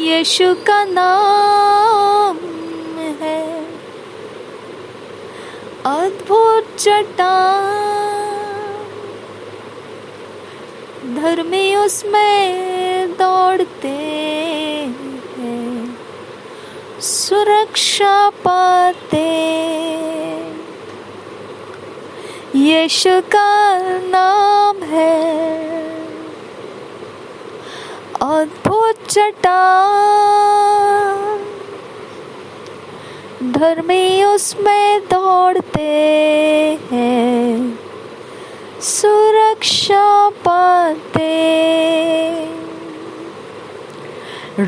यीशु का नाम है अद्भुत चट्टान, धर्मी उसमें दौड़ते हैं, सुरक्षा पाते। यीशु का नाम है अद्भुत चट्टान, धर्मी उसमें दौड़ते हैं, सुरक्षा पाते।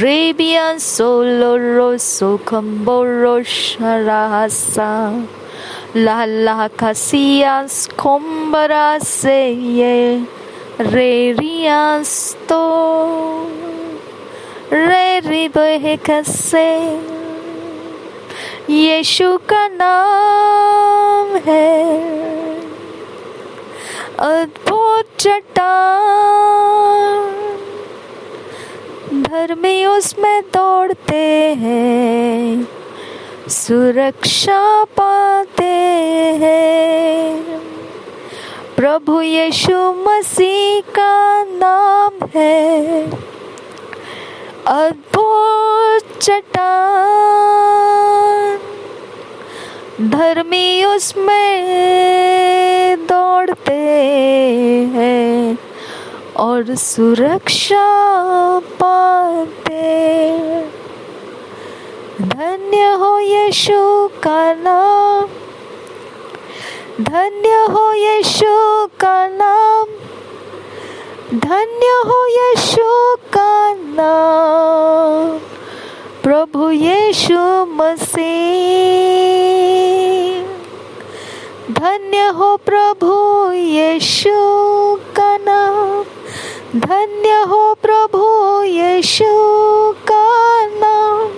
Rebian soloroso camborosharasa la la casias combarase ye reriasto reribehekase। यीशु का नाम है अद्भुत चट्टान, धर्मी उसमें दौड़ते हैं, सुरक्षा पाते हैं। प्रभु यीशु मसीह का नाम है अद्भुत चट्टान, धर्मी उसमें दौड़ते हैं और सुरक्षा पाते। धन्य हो यीशु का नाम, धन्य हो यीशु का नाम, धन्य हो यीशु का नाम। प्रभु यीशु मसीह, धन्य हो प्रभु यीशु का नाम, धन्य हो प्रभु यीशु का नाम,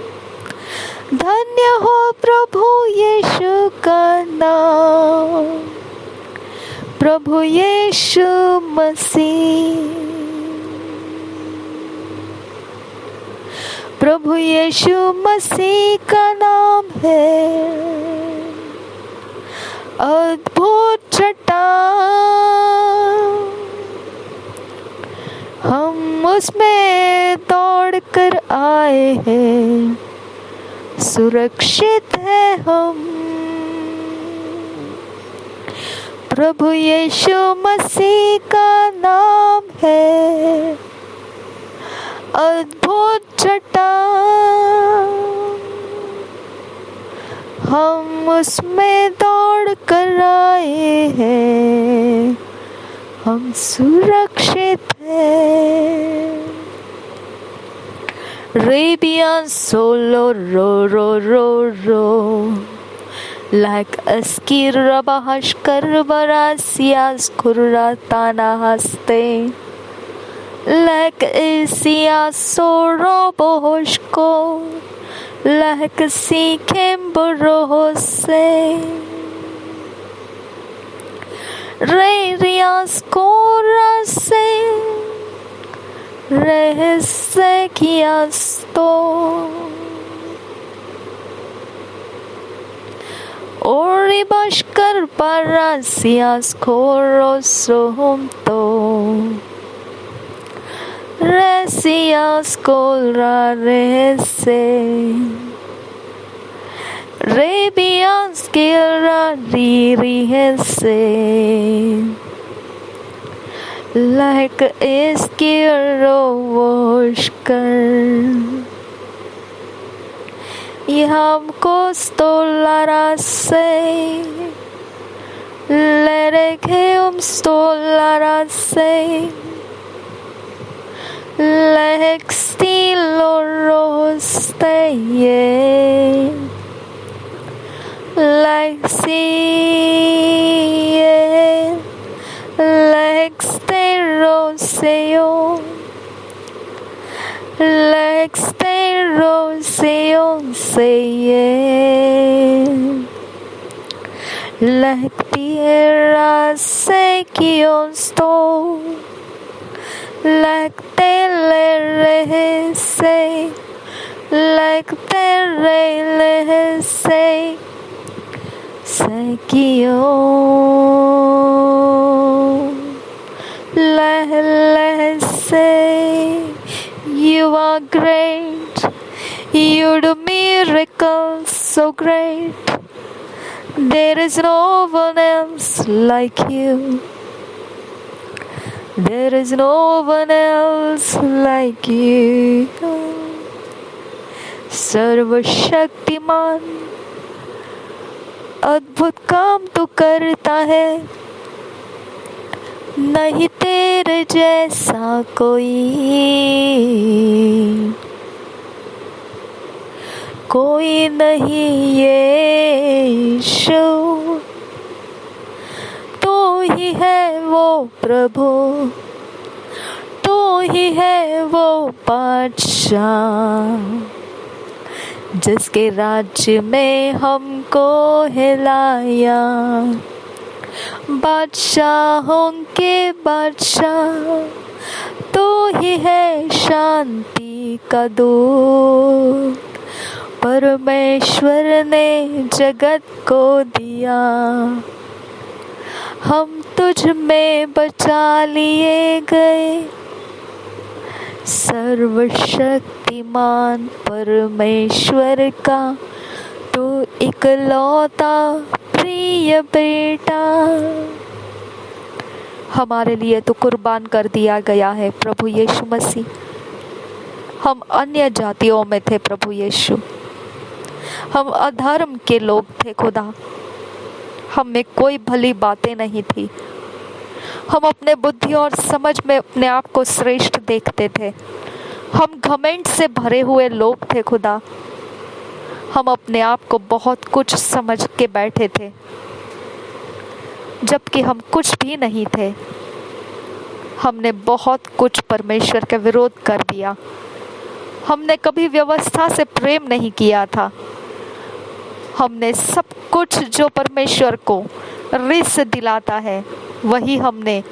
धन्य हो प्रभु यीशु का नाम। प्रभु यीशु मसीह, प्रभु यीशु मसीह का नाम है अद्भुत चट्टान, हम उसमें दौड़ कर आए हैं, सुरक्षित है हम। प्रभु यीशु मसीह का नाम है अद्भुत चट्टान, हम उसमें दौड़ कर आए हैं, हम सुरक्षित हैं। Rebian solo ro ro ro ro like askira bahashkar barasias kurratana haste like isias soro bohoshko like sikhem borose Reirias korase Rehesekiasto Ori bashkar parasias korosomto Resias kolra rese Rebians kilra ririhese like iskiro voshkar हमको stolarase lerekeum stolarase lek stilorosteye like see like steroseo like steroseo seye like tierra sekion sto like telerese like तेरे लहज़े सखियों, लहज़े। You are great, you do miracles so great. There is no one else like you. There is no one else like you. सर्वशक्तिमान, अद्भुत काम तू करता है, नहीं तेरे जैसा कोई नहीं। यीशु तू ही है वो प्रभु, तू ही है वो बादशाह, जिसके राज्य में हमको हिलाया। बादशाहों के बादशाह तू ही है, शांति का दूत परमेश्वर ने जगत को दिया। हम तुझ में बचा लिए गए, सर्वशक्तिमान परमेश्वर का तू इकलौता प्रिय बेटा। हमारे लिए तो कुर्बान कर दिया गया है प्रभु यीशु मसीह। हम अन्य जातियों में थे प्रभु यीशु, हम अधर्म के लोग थे खुदा, हम में कोई भली बातें नहीं थी। हम अपने बुद्धि और समझ में अपने आप को श्रेष्ठ देखते थे। हम घमंड से भरे हुए लोग थे खुदा। हम अपने आप को बहुत कुछ समझ के बैठे थे, जबकि हम कुछ भी नहीं थे। हमने बहुत कुछ परमेश्वर के विरोध कर दिया। हमने कभी व्यवस्था से प्रेम नहीं किया था। हमने सब कुछ जो परमेश्वर को रिस दिलाता है वही हमने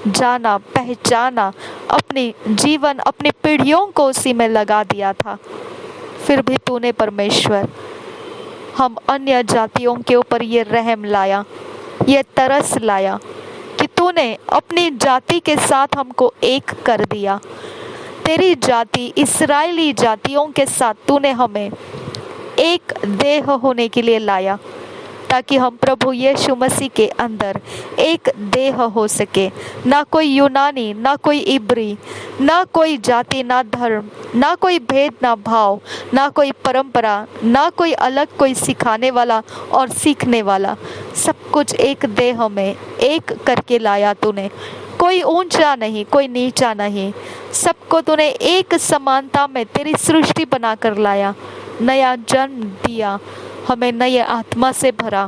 जाना, पहचाना, अपनी जीवन, अपनी पीढ़ियों को उसी में लगा दिया था। फिर भी तूने परमेश्वर हम अन्य जातियों के ऊपर ये रहम लाया, ये तरस लाया कि तूने अपनी जाति के साथ हमको एक कर दिया। तेरी जाति इस्राएली जातियों के साथ तूने हमें एक देह होने के लिए लाया, ताकि हम प्रभु यीशु मसीह के अंदर एक देह हो सके। ना कोई यूनानी, ना कोई इब्री, ना कोई जाति, ना धर्म, ना कोई भेद, ना भाव, ना कोई परंपरा, ना कोई अलग कोई सिखाने वाला और सीखने वाला। सब कुछ एक देह में एक करके लाया तूने। कोई ऊंचा नहीं, कोई नीचा नहीं, सबको तूने एक समानता में तेरी सृष्टि बनाकर लाया। नया जन्म दिया, हमें नए आत्मा से भरा,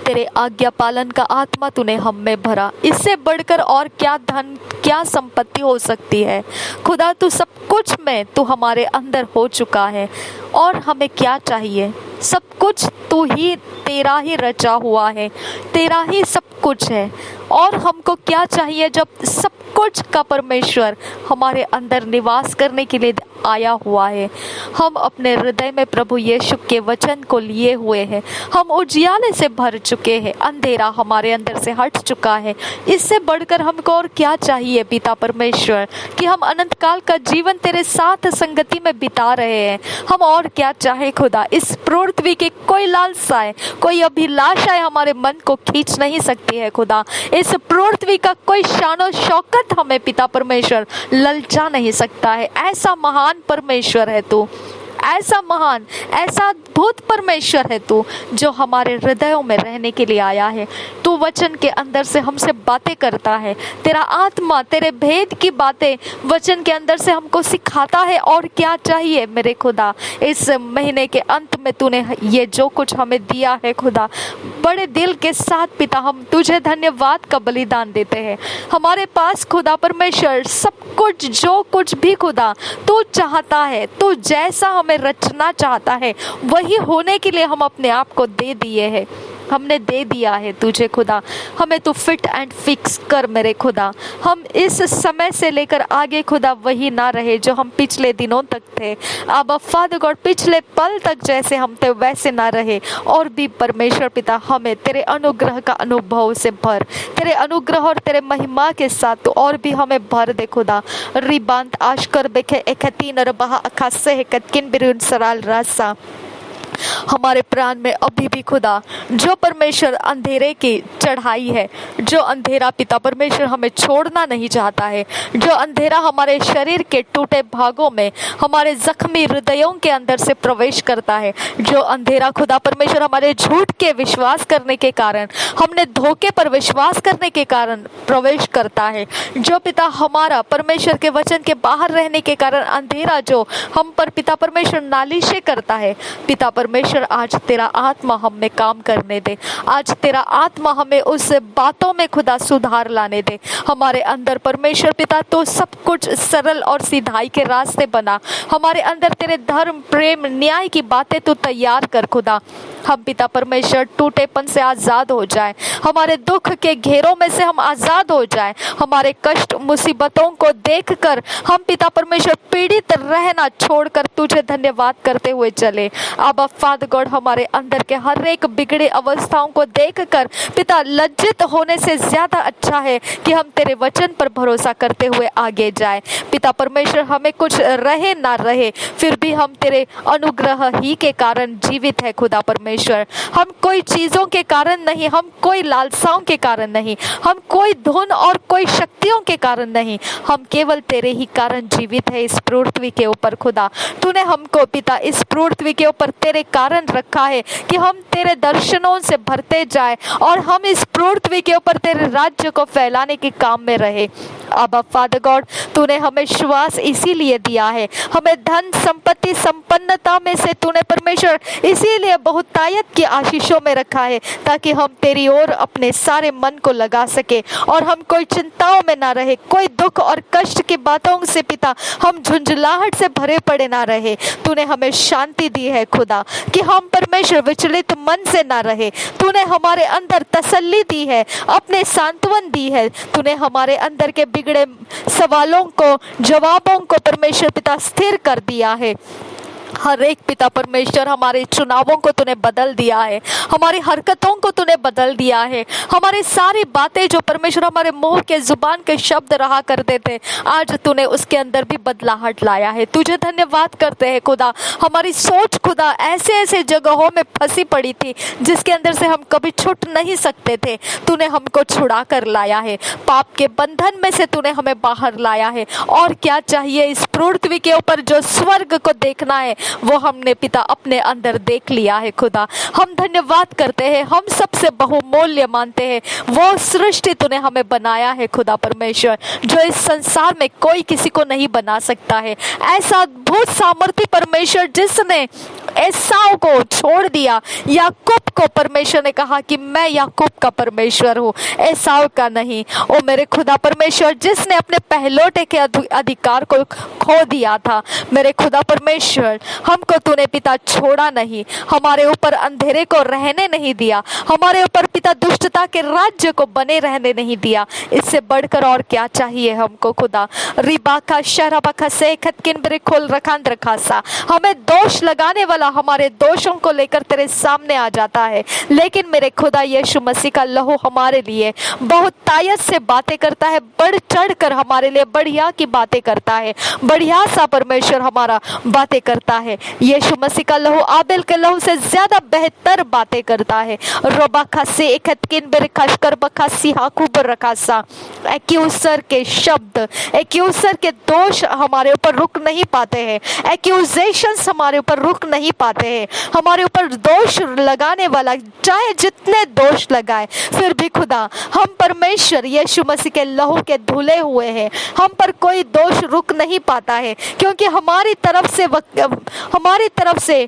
तेरे आज्ञा पालन का आत्मा तूने हम में भरा। इससे बढ़कर और क्या धन, क्या संपत्ति हो सकती है खुदा? तू सब कुछ में तू हमारे अंदर हो चुका है, और हमें क्या चाहिए? सब कुछ तू ही, तेरा ही रचा हुआ है, तेरा ही सब कुछ है। और हमको क्या चाहिए जब सब कुछ का परमेश्वर हमारे अंदर निवास करने के लिए आया हुआ है? हम अपने हृदय में प्रभु यीशु के वचन को लिए हुए हैं। हम उजियाले से भर चुके हैं, अंधेरा हमारे अंदर से हट चुका है। इससे बढ़कर हमको और क्या चाहिए पिता परमेश्वर, कि हम अनंत काल का जीवन तेरे साथ संगति में बिता रहे हैं। हम और क्या चाहे खुदा? इस पृथ्वी की कोई लालसाएं, कोई अभिलाषाएं हमारे मन को खींच नहीं सकती है खुदा। इस पृथ्वी का कोई शानो शौकत हमें पिता परमेश्वर ललचा नहीं सकता है। ऐसा महान परमेश्वर है तू, ऐसा महान, ऐसा अद्भुत परमेश्वर है तू, जो हमारे हृदयों में रहने के लिए आया है। तू वचन के अंदर से हमसे बातें करता है। तेरा आत्मा तेरे भेद की बातें वचन के अंदर से हमको सिखाता है। और क्या चाहिए मेरे खुदा? इस महीने के अंत में तूने ये जो कुछ हमें दिया है खुदा, बड़े दिल के साथ पिता हम तुझे धन्यवाद का बलिदान देते हैं। हमारे पास खुदा परमेश्वर सब कुछ, जो कुछ भी खुदा तू चाहता है, तू जैसा हमें रचना चाहता है, वही होने के लिए हम अपने आप को दे दिए हैं। हमने दे दिया है तुझे खुदा। हमें तू फिट एंड फिक्स कर मेरे खुदा। हम इस समय से लेकर आगे खुदा वही ना रहे जो हम पिछले दिनों तक थे। अब फादर गॉड पिछले पल तक जैसे हम थे वैसे ना रहे, और भी परमेश्वर पिता हमें तेरे अनुग्रह का अनुभव से भर, तेरे अनुग्रह और तेरे महिमा के साथ और भी हमें भर दे खुदा। रिबांत आशकर बेखे एकतीन और बहा अखासे है कतकिन बिरुन सराल रासा। हमारे प्राण में अभी भी खुदा जो परमेश्वर अंधेरे की चढ़ाई है, जो अंधेरा पिता परमेश्वर हमें छोड़ना नहीं चाहता है, जो अंधेरा हमारे शरीर के टूटे भागों में, हमारे जख्मी हृदयों के अंदर से प्रवेश करता है, जो अंधेरा खुदा परमेश्वर हमारे झूठ के विश्वास करने के कारण, हमने धोखे पर विश्वास करने के कारण प्रवेश करता है, जो पिता हमारा परमेश्वर के वचन के बाहर रहने के कारण अंधेरा जो हम पर पिता परमेश्वर नालिशें करता है, पिता परमेश्वर आज तेरा आत्मा हम में काम करने दे। आज तेरा आत्मा हमें उस बातों में खुदा सुधार लाने दे। हमारे अंदर परमेश्वर पिता तो सब कुछ सरल और सीधाई के रास्ते बना। हमारे अंदर तेरे धर्म प्रेम न्याय की बातें तो तैयार कर खुदा। हम पिता परमेश्वर टूटेपन से आज़ाद हो जाए, हमारे दुख के घेरों में से हम आज़ाद हो जाए, हमारे कष्ट मुसीबतों को देखकर हम पिता परमेश्वर पीड़ित रहना छोड़कर तुझे धन्यवाद करते हुए चले। अब फादर गॉड हमारे अंदर के हर एक बिगड़े अवस्थाओं को देखकर पिता लज्जित होने से ज्यादा अच्छा है कि हम तेरे वचन पर भरोसा करते हुए आगे जाए। पिता परमेश्वर हमें कुछ रहे ना रहे फिर भी हम तेरे अनुग्रह ही के कारण जीवित है खुदा परमेश्वर। हम कोई चीजों के कारण नहीं, हम कोई लालसाओं के कारण नहीं, हम कोई धुन और कोई शक्तियों के कारण नहीं, हम केवल तेरे ही कारण जीवित है इस पृथ्वी के ऊपर खुदा। तूने हमको पिता इस पृथ्वी के ऊपर तेरे कारण रखा है कि हम तेरे दर्शनों से भरते जाए और हम इस पृथ्वी के ऊपर तेरे राज्य को फैलाने के काम में रहे। अब फादर गॉड तूने हमें श्वास इसीलिए दिया है, हमें धन संपत्ति संपन्नता में से तूने परमेश्वर इसीलिए बहुतायत की आशीषों में रखा है ताकि हम तेरी ओर अपने सारे मन को लगा सके और हम कोई चिंताओं में ना रहे, कोई दुख और कष्ट की बातों से पिता हम झुंझलाहट से भरे पड़े ना रहे। तूने हमें शांति दी है खुदा कि हम परमेश्वर विचलित मन से ना रहे। तूने हमारे अंदर तसल्ली दी है, अपने सांत्वन दी है। तूने हमारे अंदर के बिगड़े सवालों को जवाबों को परमेश्वर पिता स्थिर कर दिया है। हर एक पिता परमेश्वर हमारे चुनावों को तूने बदल दिया है, हमारी हरकतों को तूने बदल दिया है, हमारी सारी बातें जो परमेश्वर हमारे मुंह के जुबान के शब्द रहा करते थे आज तूने उसके अंदर भी बदलाहट लाया है। तुझे धन्यवाद करते हैं खुदा। हमारी सोच खुदा ऐसे ऐसे जगहों में फंसी पड़ी थी जिसके अंदर से हम कभी छूट नहीं सकते थे, तूने हमको छुड़ा कर लाया है। पाप के बंधन में से तूने हमें बाहर लाया है। और क्या चाहिए इस पृथ्वी के ऊपर जो स्वर्ग को देखना है वो हमने पिता अपने अंदर देख लिया है खुदा। हम धन्यवाद करते हैं, हम सबसे बहुमूल्य मानते हैं वो सृष्टि तूने हमें बनाया है खुदा परमेश्वर जो इस संसार में कोई किसी को नहीं बना सकता है। ऐसा अद्भुत सामर्थ्य परमेश्वर जिसने एसाव को छोड़ दिया, याकूब को परमेश्वर ने कहा कि मैं याकूब का परमेश्वर हूँ, एसाव का नहीं। ओ मेरे खुदा परमेश्वर जिसने अपने पहलौठे के अधिकार को खो दिया था, मेरे खुदा परमेश्वर हमको तूने पिता छोड़ा नहीं, हमारे ऊपर अंधेरे को रहने नहीं दिया, हमारे ऊपर पिता दुष्टता के राज्य को बने रहने नहीं दिया। इससे बढ़कर और क्या चाहिए हमको खुदा। रिबाका शराबाका से खतकिन बरे खोल रखांद रखासा। हमें दोष लगाने वाला हमारे दोषों को लेकर तेरे सामने आ जाता है, लेकिन मेरे खुदा यीशु मसीह का लहू हमारे लिए बहुत तायत से बातें करता है, बढ़ चढ़ कर हमारे लिए बढ़िया की बातें करता है, बढ़िया सा परमेश्वर हमारा बातें करता है। यीशु मसीह का लहू आबेल के लहू से ज्यादा बेहतर बातें करता है। रोबा खासे एकतकिन बेर खशकर बखासी हाकुब रखासा। एक्यूजर के शब्द, एक्यूजर के दोष हमारे ऊपर रुक नहीं पाते हैं, एक्यूजेशंस हमारे ऊपर रुक नहीं पाते हैं। हमारे ऊपर दोष लगाने वाला चाहे जितने दोष लगाए फिर भी खुदा हम परमेश्वर यीशु मसीह के लहू के धुले हुए हैं, हम पर कोई दोष रुक नहीं पाता है क्योंकि हमारी तरफ से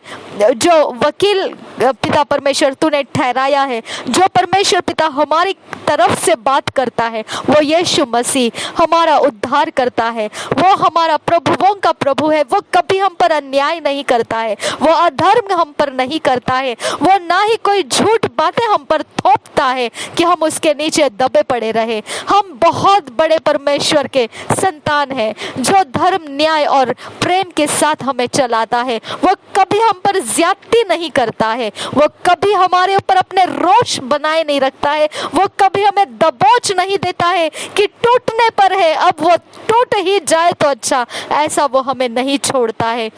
जो वकील पिता परमेश्वर तूने ठहराया है, जो परमेश्वर पिता हमारी तरफ से बात करता है वो यीशु मसीह हमारा उद्धार करता है। वो हमारा प्रभुओं का प्रभु है। वो कभी हम पर अन्याय नहीं करता है, वो अधर्म हम पर नहीं करता है, वो ना ही कोई झूठ बातें हम पर थोपता है कि हम उसके नीचे दबे पड़े रहे। हम बहुत बड़े परमेश्वर के संतान हैं जो धर्म, न्याय और प्रेम के साथ हमें चलाता है। वो कभी हम पर ज्यादती नहीं करता है, वो कभी हमारे ऊपर अपने रोष बनाए नहीं रखता है, वो कभी हमें दबोच नहीं देता है कि टूटने पर है अब वो टूट ही जाए तो अच्छा, ऐसा वो हमें नहीं छोड़ता है।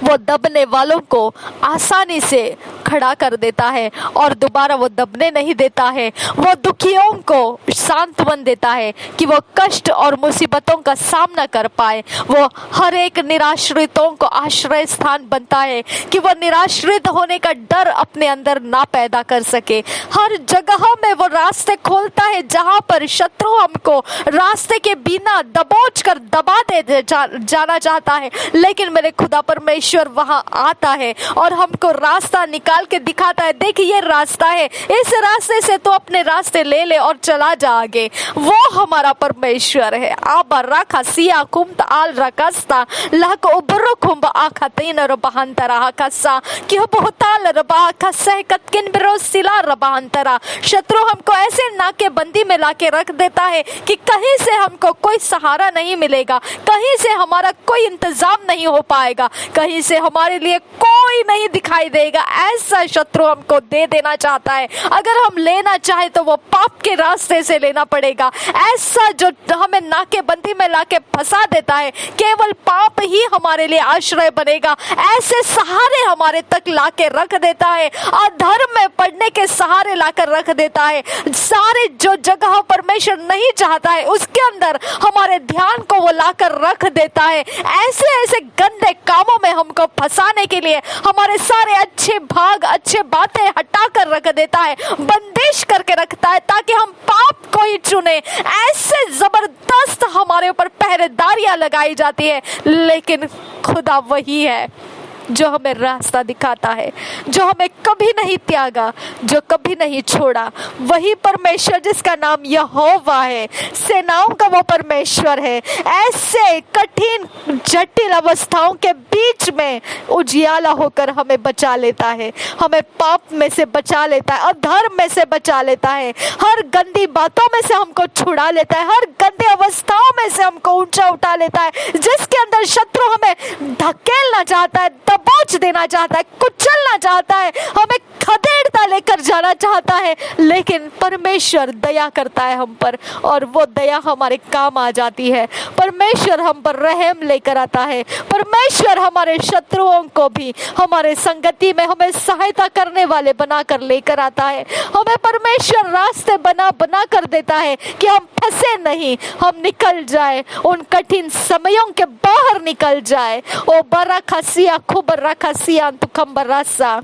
वो दबने वालों को आसानी से खड़ा कर देता है और दोबारा वो दबने नहीं देता है। वो दुखियों को सांत्वन देता है कि वो कष्ट और मुसीबतों का सामना कर पाए। वो हर एक निराश्रितों को आश्रय स्थान बनता है कि वो निराश्रित होने का डर अपने अंदर ना पैदा कर सके। हर जगह में वो रास्ते खोलता है जहां पर शत्रु हमको रास्ते के बिना दबोच कर दबा दे जाना चाहता है, लेकिन मेरे खुदा परमेश्वर वहां आता है और हमको रास्ता निकाल के दिखाता है। देखिए ये रास्ता है, इस रास्ते से तो अपने रास्ते ले ले और चला जा आगे। वो हमारा परमेश्वर है। आबा राखा सिया कुम्त आल रकस्ता लहक उबरो कुंभ आखा तीन रबहंतरा कसा कि बहुताल रबा कसा कतकिन बिरोसिला रबहंतरा। शत्रु हमको ऐसे नाके बंदी में लाके रख देता है कि कहीं से हमको कोई सहारा नहीं मिलेगा, कहीं से हमारा कोई इंतजाम नहीं हो पाएगा, कहीं से हमारे लिए कोई नहीं दिखाई देगा। ऐसा शत्रु हमको दे देना चाहता है। अगर हम लेना चाहे तो वो पाप के रास्ते से लेना पड़ेगा। ऐसा जो हमें नाकेबंदी में लाके फंसा देता है, केवल पाप ही हमारे लिए आश्रय बनेगा। ऐसे सहारे हमारे तक लाके रख देता है, अधर्म में पड़ने के सहारे लाकर रख देता है। सारे जो जगह परमेश्वर नहीं चाहता है उसके अंदर हमारे ध्यान को वो लाकर रख देता है। ऐसे ऐसे गंदे कामों में हमको फंसाने के लिए हमारे सारे अच्छे भाग, अच्छे बातें हटा कर रख देता है, बंदिश करके रखता है ताकि हम पाप को ही चुने। ऐसे जबरदस्त हमारे ऊपर पहरेदारियां लगाई जाती है, लेकिन खुदा वही है जो हमें रास्ता दिखाता है, जो हमें कभी नहीं त्यागा, जो कभी नहीं छोड़ा। वही परमेश्वर जिसका नाम यहोवा है, सेनाओं का वो परमेश्वर है। ऐसे कठिन जटिल अवस्थाओं के बीच में उजियाला होकर हमें बचा लेता है, हमें पाप में से बचा लेता है, अधर्म में से बचा लेता है, हर गंदी बातों में से हमको छुड़ा लेता है, हर गंदी अवस्थाओं में से हमको ऊंचा उठा लेता है। जिसके अंदर शत्रु हमें धकेलना चाहता है, दबोच देना चाहता है, कुचलना चाहता है, हमें खदेड़ता लेकर जाना चाहता है, लेकिन परमेश्वर दया करता है हम पर और वो दया हमारे काम आ जाती है। परमेश्वर हम पर रहम लेकर आता है। परमेश्वर हमारे शत्रुओं को भी हमारे संगति में हमें सहायता करने वाले बनाकर लेकर आता है। हमें परमेश्वर रास्ते बना बना कर देता है कि हम फंसे नहीं, हम निकल जाए, उन कठिन समयों के बाहर निकल जाए। ओ बरा खसिया खूब रखा सिया तुखम रसा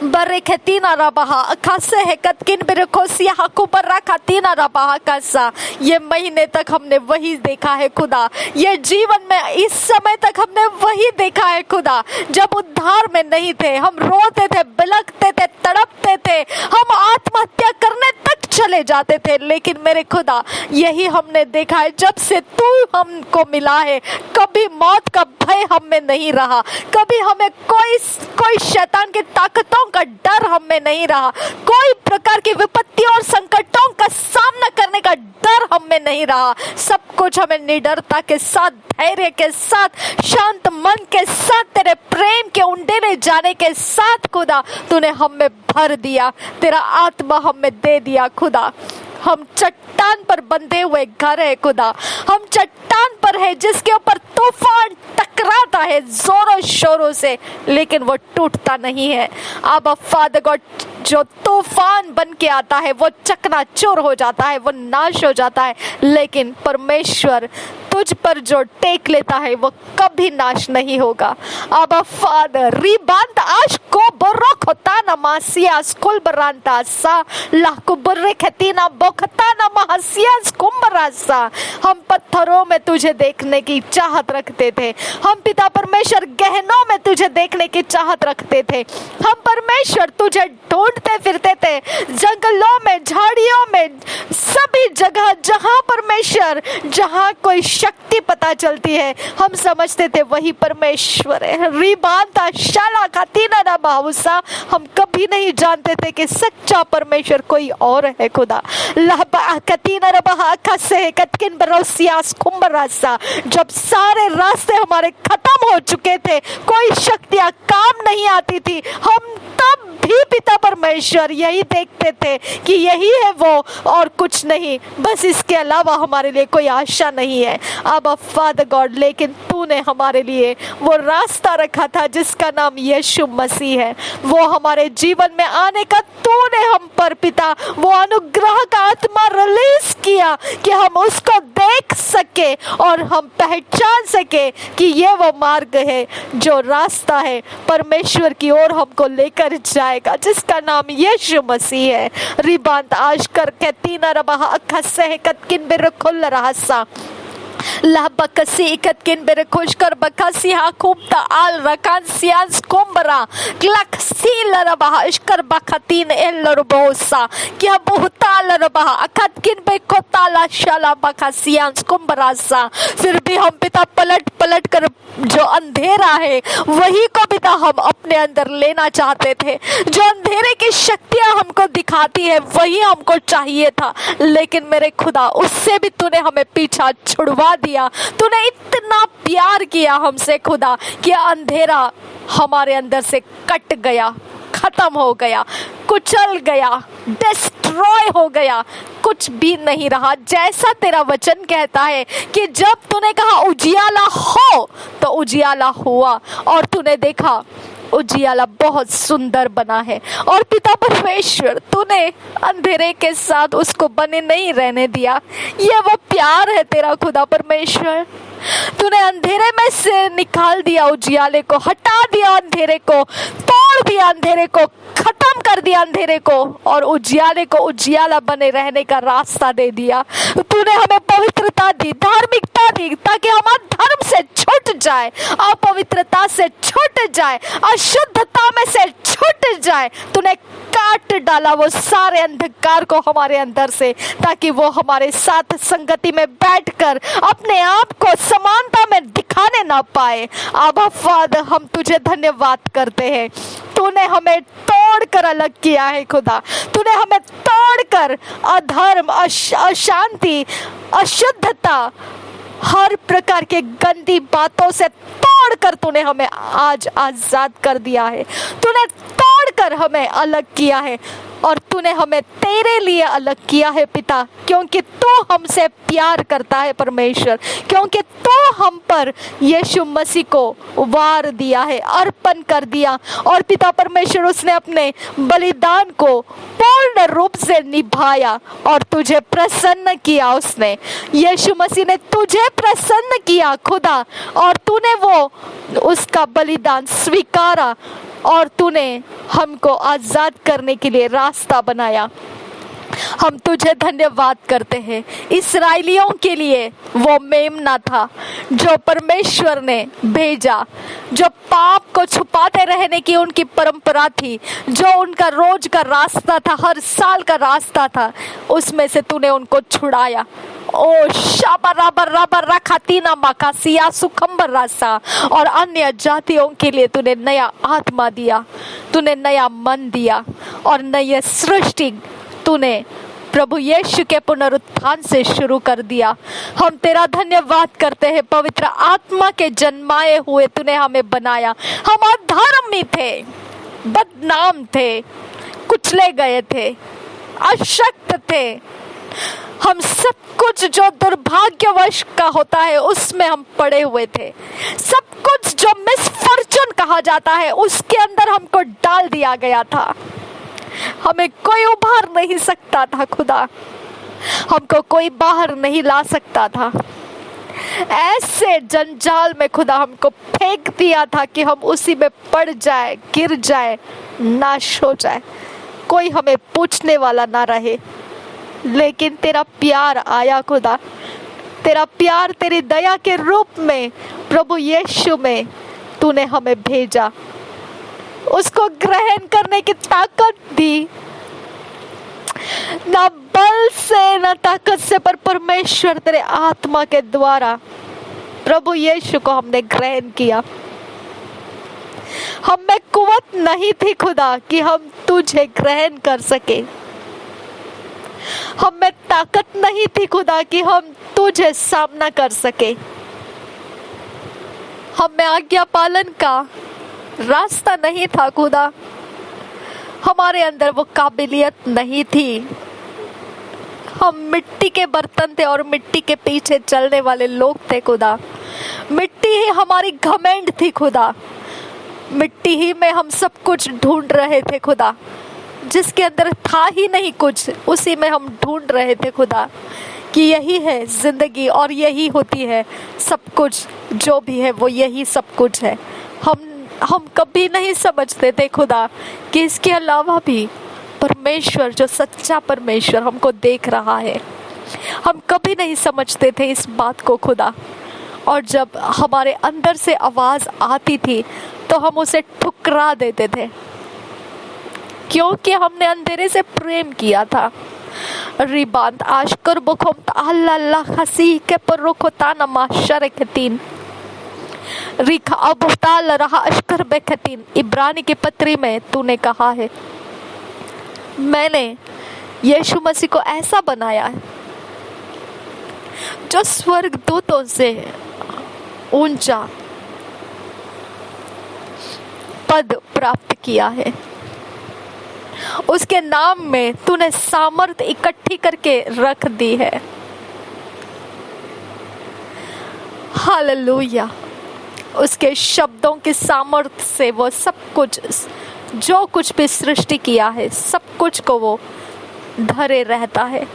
बरे खतीना रबहा खासे है कतकिन बिरकोसिया हकुबर रखा तीना रबहा कसा। ये महीने तक हमने वही देखा है खुदा, ये जीवन में इस समय तक हमने वही देखा है खुदा। जब उद्धार में नहीं थे, हम रोते थे, बिलखते थे, तड़पते थे, हम आत्महत्या करने तक चले जाते थे, लेकिन मेरे खुदा यही हमने देखा है, जब से तू हमको मिला है कभी मौत का भय हम में नहीं रहा, कभी हमें कोई शैतान की ताकतों का डर हम में नहीं रहा, कोई प्रकार की विपत्तियों और संकटों का सामना करने का डर हम में नहीं रहा। सब कुछ हमें निडरता के साथ, धैर्य के साथ, शांत मन के साथ, तेरे प्रेम के उंडेले जाने के साथ खुदा तूने हम में भर दिया, तेरा आत्मा हम में दे दिया खुदा। हम चट्टान पर बंधे हुए घर है खुदा, हम चट्टान पर है जिसके ऊपर तूफान टकराता है जोरों शोरों से, लेकिन वो टूटता नहीं है। अब फादर गॉड जो तूफान बन के आता है वो चकनाचूर हो जाता है, वो नाश हो जाता है, लेकिन परमेश्वर तुझ पर जो टेक लेता है वो कभी नाश नहीं होगा। आबा फादर रिबांत आज को बरोख होता ना मासिया स्कूल बरांता सा लाखो बर्रे खतीना बोखता ना महासिया स्कुम्बरासा। हम पत्थरों में तुझे देखने की चाहत रखते थे, हम पिता परमेश्वर गहनों में तुझे देखने की चाहत रखते थे। हम परमेश्वर तुझे ढूंढते फिरते थे, जंगलों में, झाड़ियों में, सभी जगह जहां परमेश्वर, जहां कोई शक्ति पता चलती है हम समझते थे वही परमेश्वर है। रिबांता शाला खातीना ना बाहुसा, हम कभी नहीं जानते थे कि सच्चा परमेश्वर कोई और है खुदा। लहबा कतीना रबा खसे कतकिन बरोसियास कुंबरासा, जब सारे रास्ते हमारे खत्म हो चुके थे, कोई शक्तियां काम नहीं आती थी, हम तब भी पिता परमेश्वर यही देखते थे कि यही है वो और कुछ नहीं, बस इसके अलावा हमारे लिए कोई आशा नहीं है। अब फादर गॉड, लेकिन तूने हमारे लिए वो रास्ता रखा था जिसका नाम यीशु मसीह है। वो हमारे जीवन में आने का तूने हम पर पिता वो अनुग्रह का आत्मा रिलीज किया कि हम उसको देख सके और हम पहचान सके कि ये वो मार्ग है जो रास्ता है परमेश्वर की ओर हमको लेकर जाएगा, जिसका नाम यीशु मसीह है। रिबांत आज कर के तीना रबा अखा सह कतकिन बिरखुल रहसा ला बकसी इकतकिन बेरे खुशकर बकसी हा खूबता आल रकान सियांस कोम्बरा क्लक सील रबा इश्कर बखतीन एल रबोसा क्या बहुता रबा अकतकिन बे कोताला शाला बकसियांस कोम्बरा सा। फिर भी हम पिता पलट पलट कर जो अंधेरा है वही को पिता हम अपने अंदर लेना चाहते थे, जो अंधेरे की शक्तियां हमको दिखाती है वही हमको चाहिए था, लेकिन मेरे खुदा उससे भी तूने हमें पीछा छुड़वा दिया। तूने इतना प्यार किया हमसे खुदा कि अंधेरा हमारे अंदर से कट गया, खत्म हो गया, कुचल गया, डिस्ट्रॉय हो गया, कुछ भी नहीं रहा। जैसा तेरा वचन कहता है कि जब तूने कहा उजियाला हो तो उजियाला हुआ, और तूने देखा उजियाला बहुत सुंदर बना है। और पिता परमेश्वर तूने अंधेरे के साथ उसको बने नहीं रहने दिया। ये वो प्यार है तेरा खुदा परमेश्वर। तूने अंधेरे में से निकाल दिया उजियाले को, हटा दिया अंधेरे को, तोड़ दिया अंधेरे को, खत्म कर दिया अंधेरे को, और उजियाले को उजियाला बने रहने का रास्ता दे दिया। तूने हमें पवित्रता दी, धार्मिकता दी, ताकि हम धर्म से छूट जाए, अपवित्रता से छूट जाए, अशुद्धता में से छूट जाए। तूने काट डाला वो सारे अंधकार को हमारे अंदर से, ताकि वो हमारे साथ संगति में बैठकर अपने आप को समानता में दिखाने ना पाए। आबा फादर, हम तुझे धन्यवाद करते हैं। तूने हमें तोड़कर अलग किया है खुदा, तूने हमें तोड़कर अधर्म, अशांति, अशुद्धता, हर प्रकार के गंदी बातों से तोड़कर तूने हमें आज आजाद कर दिया है। तूने तोड़कर हमें अलग किया है, और तूने हमें तेरे लिए अलग किया है पिता, क्योंकि तू हमसे प्यार करता है परमेश्वर, क्योंकि तू हम पर यीशु मसीह को वार दिया है, अर्पण कर दिया। और पिता परमेश्वर उसने अपने बलिदान को पूर्ण रूप से निभाया और तुझे प्रसन्न किया। उसने, यीशु मसीह ने तुझे प्रसन्न किया खुदा, और तूने वो उसका बलिदान स्वीकारा, और तूने हमको आजाद करने के लिए रास्ता बनाया। हम तुझे धन्यवाद करते हैं। इस्राएलियों के लिए वो मेमना था जो परमेश्वर ने भेजा, जो पाप को छुपाते रहने की उनकी परंपरा थी, जो उनका रोज का रास्ता था, हर साल का रास्ता था, उसमें से तूने उनको छुड़ाया। ओ शाबराबर रबर रखातीना मकासिया सुखम्बर रासा। और अन्य जातियों के लिए तूने नया आत्मा दिया, तूने नया मन दिया, और नई सृष्टि तूने प्रभु यीशु के पुनरुत्थान से शुरू कर दिया। हम तेरा धन्यवाद करते हैं। पवित्र आत्मा के जन्माए हुए तूने हमें बनाया। हम अधर्मी थे, बदनाम थे, कुचले गए थे, अशक्त थे। हम सब कुछ जो दुर्भाग्यवश का होता है उसमें हम पड़े हुए थे। सब कुछ जो मिसफॉर्चून कहा जाता है उसके अंदर हमको डाल दिया गया था। हमें कोई उभार नहीं सकता था खुदा, हमको कोई बाहर नहीं ला सकता था। ऐसे जंजाल में खुदा हमको फेंक दिया था कि हम उसी में पड़ जाए, गिर जाए, नाश हो जाए, कोई हमें पूछने वाला ना रहे। लेकिन तेरा प्यार आया खुदा, तेरा प्यार तेरी दया के रूप में प्रभु यीशु में तूने हमें भेजा, उसको ग्रहण करने की ताकत दी। ना बल से ना ताकत से, पर परमेश्वर तेरे आत्मा के द्वारा प्रभु यीशु को हमने ग्रहण किया। हम में कुवत नहीं थी खुदा कि हम तुझे ग्रहण कर सके, हम में ताकत नहीं थी खुदा कि हम तुझे सामना कर सके, हम में आज्ञा पालन का रास्ता नहीं था खुदा, हमारे अंदर वो काबिलियत नहीं थी। हम मिट्टी के बर्तन थे और मिट्टी के पीछे चलने वाले लोग थे खुदा। मिट्टी ही हमारी घमंड थी खुदा, मिट्टी ही में हम सब कुछ ढूंढ रहे थे खुदा, जिसके अंदर था ही नहीं कुछ, उसी में हम ढूंढ रहे थे खुदा कि यही है जिंदगी और यही होती है सब कुछ, जो भी है वो यही सब कुछ है। हम कभी नहीं समझते थे खुदा कि इसके अलावा भी परमेश्वर, जो सच्चा परमेश्वर हमको देख रहा है, हम कभी नहीं समझते थे इस बात को खुदा। और जब हमारे अंदर से आवाज आती थी तो हम उसे ठुकरा देते थे, क्योंकि हमने अंधेरे से प्रेम किया था। रिबांत आशकर बुखम ताला खसी के परोखता नमाशर के तीन रिखा अबुताल रहा अशकर बेखतीन। इब्रानी की पत्री में तूने कहा है, मैंने यीशु मसीह को ऐसा बनाया है जो स्वर्ग दूतों से ऊंचा पद प्राप्त किया है। उसके नाम में तूने सामर्थ इकट्ठी करके रख दी है। हालेलुया। उसके शब्दों के सामर्थ से वो सब कुछ, जो कुछ भी सृष्टि किया है, सब कुछ को वो धरे रहता है।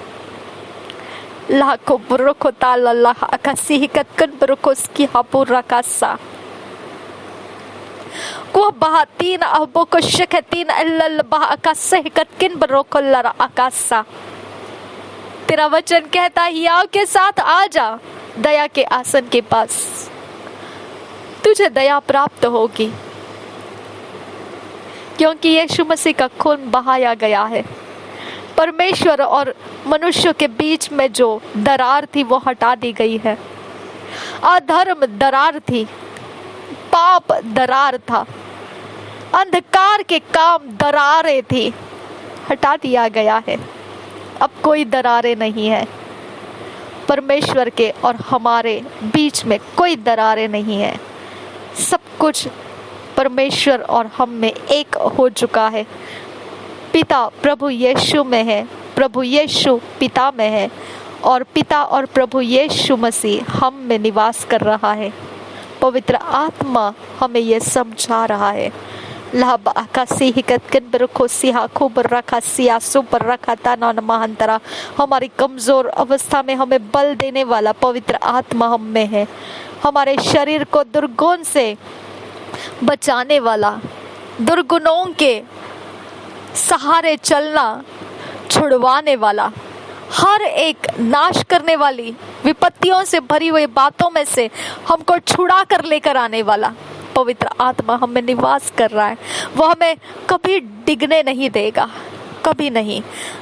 लाखो बुरुखो ताला अकासी हिकतकन बुरुखो स्की हापुर रकासा को बहातीन अबो को शकतीन अल्लल बहा अकासे हिकतकिन बुरुखो लरा अकासा। तेरा वचन कहता है, हियाव के साथ आ जा दया के आसन के पास, तुझे दया प्राप्त होगी, क्योंकि यीशु मसीह का खून बहाया गया है। परमेश्वर और मनुष्य के बीच में जो दरार थी वो हटा दी गई है। अधर्म दरार थी, पाप दरार था, अंधकार के काम दरारें थी, हटा दिया गया है। अब कोई दरारें नहीं है। परमेश्वर के और हमारे बीच में कोई दरारें नहीं है। सब कुछ परमेश्वर और हम में एक हो चुका है। पिता प्रभु यीशु में है, प्रभु यीशु पिता में है, और पिता और प्रभु यीशु मसीह हम में निवास कर रहा है। पवित्र आत्मा हमें यह समझा रहा है। लाभ आकाशी हिकतकन बरखो सिहा खूब रखा सिया सुपर रखा ताना महांतरा। हमारी कमजोर अवस्था में हमें बल देने वाला पवित्र आत्मा हम में है। हमारे शरीर को दुर्गुण से बचाने वाला, दुर्गुणों के सहारे चलना छुड़वाने वाला, हर एक नाश करने वाली विपत्तियों से भरी हुई बातों में से हमको छुड़ा कर लेकर आने वाला पवित्र आत्मा हमें निवास कर रहा है। वो हमें कभी डिगने नहीं देगा, कभी नहीं।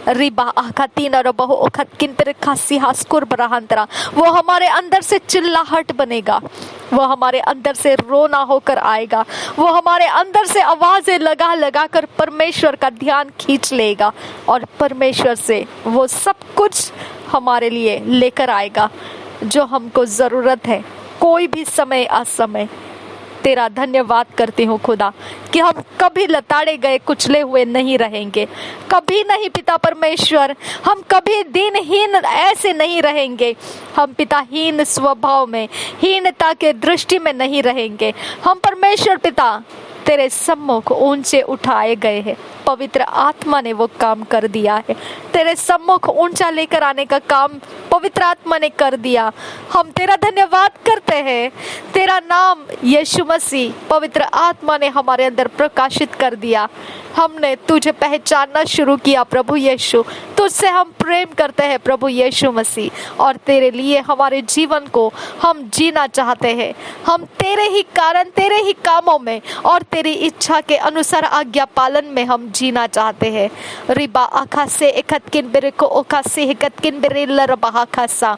रिबा आखातीन और बहु ओखत किंतर खासी हास्कुर बराहंतरा। वो हमारे अंदर से चिल्लाहट बनेगा, वो हमारे अंदर से रोना होकर आएगा, वो हमारे अंदर से आवाजें लगा लगा कर परमेश्वर का ध्यान खींच लेगा, और परमेश्वर से वो सब कुछ हमारे लिए लेकर आएगा जो हमको जरूरत है, कोई भी समय असमय। तेरा धन्यवाद करती हूँ खुदा कि हम कभी लताड़े गए कुचले हुए नहीं रहेंगे, कभी नहीं पिता परमेश्वर। हम कभी दिनहीन ऐसे नहीं रहेंगे, हम पिताहीन स्वभाव में, हीनता के दृष्टि में नहीं रहेंगे। हम परमेश्वर पिता तेरे सम्मुख ऊंचे उठाए गए हैं। पवित्र आत्मा ने वो काम कर दिया है। तेरे सम्मुख ऊंचा लेकर आने का काम पवित्र आत्मा ने कर दिया। हम तेरा धन्यवाद करते हैं। तेरा नाम यीशु मसीह पवित्र आत्मा ने हमारे अंदर प्रकाशित कर दिया। हमने तुझे पहचानना शुरू किया प्रभु यीशु। तुझसे हम प्रेम करते हैं प्रभु यीशु मसीह, और तेरे लिए हमारे जीवन को हम जीना चाहते हैं। हम तेरे ही कारण, तेरे ही कामों में और तेरी इच्छा के अनुसार आज्ञा पालन में हम जीना चाहते हैं। रिबा आखा से एकतकिन बिरको ओका से एकतकिन बिरिल रबा खासा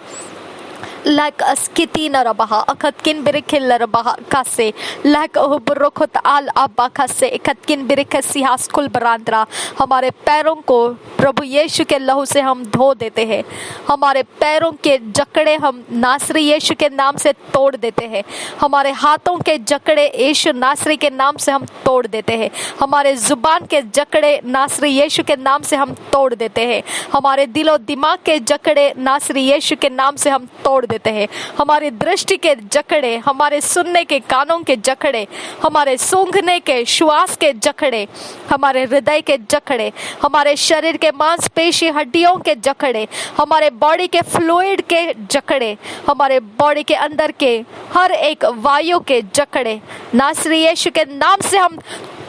लाक अस्किती न रबा अखतकिन बिरखिल रबा कासे लाक ओबरोखत आल अब्बा खासे एकतकिन बिरखसी हास्कुल बरांद्रा। हमारे पैरों को प्रभु यीशु के लहू से हम धो देते हैं। हमारे पैरों के जकड़े हम नासरी यीशु के नाम से तोड़ देते हैं। हमारे हाथों के जकड़े यीशु नासरी के नाम से हम तोड़ देते हैं। हमारे जुबान के जकड़े नासरी यीशु के नाम से हम तोड़ देते हैं। हमारे दिलो दिमाग के जकड़े नासरी यीशु के नाम से हम तोड़ देते हैं। हमारी दृष्टि के जकड़े, हमारे सुनने के कानों के जकड़े, हमारे सूंघने के श्वास के जकड़े, हमारे हृदय के जकड़े, हमारे शरीर के मांसपेशी हड्डियों के जकड़े, हमारे बॉडी के फ्लूइड के जकड़े, हमारे बॉडी के अंदर के हर एक वायु के जकड़े नासरी यीशु के नाम से हम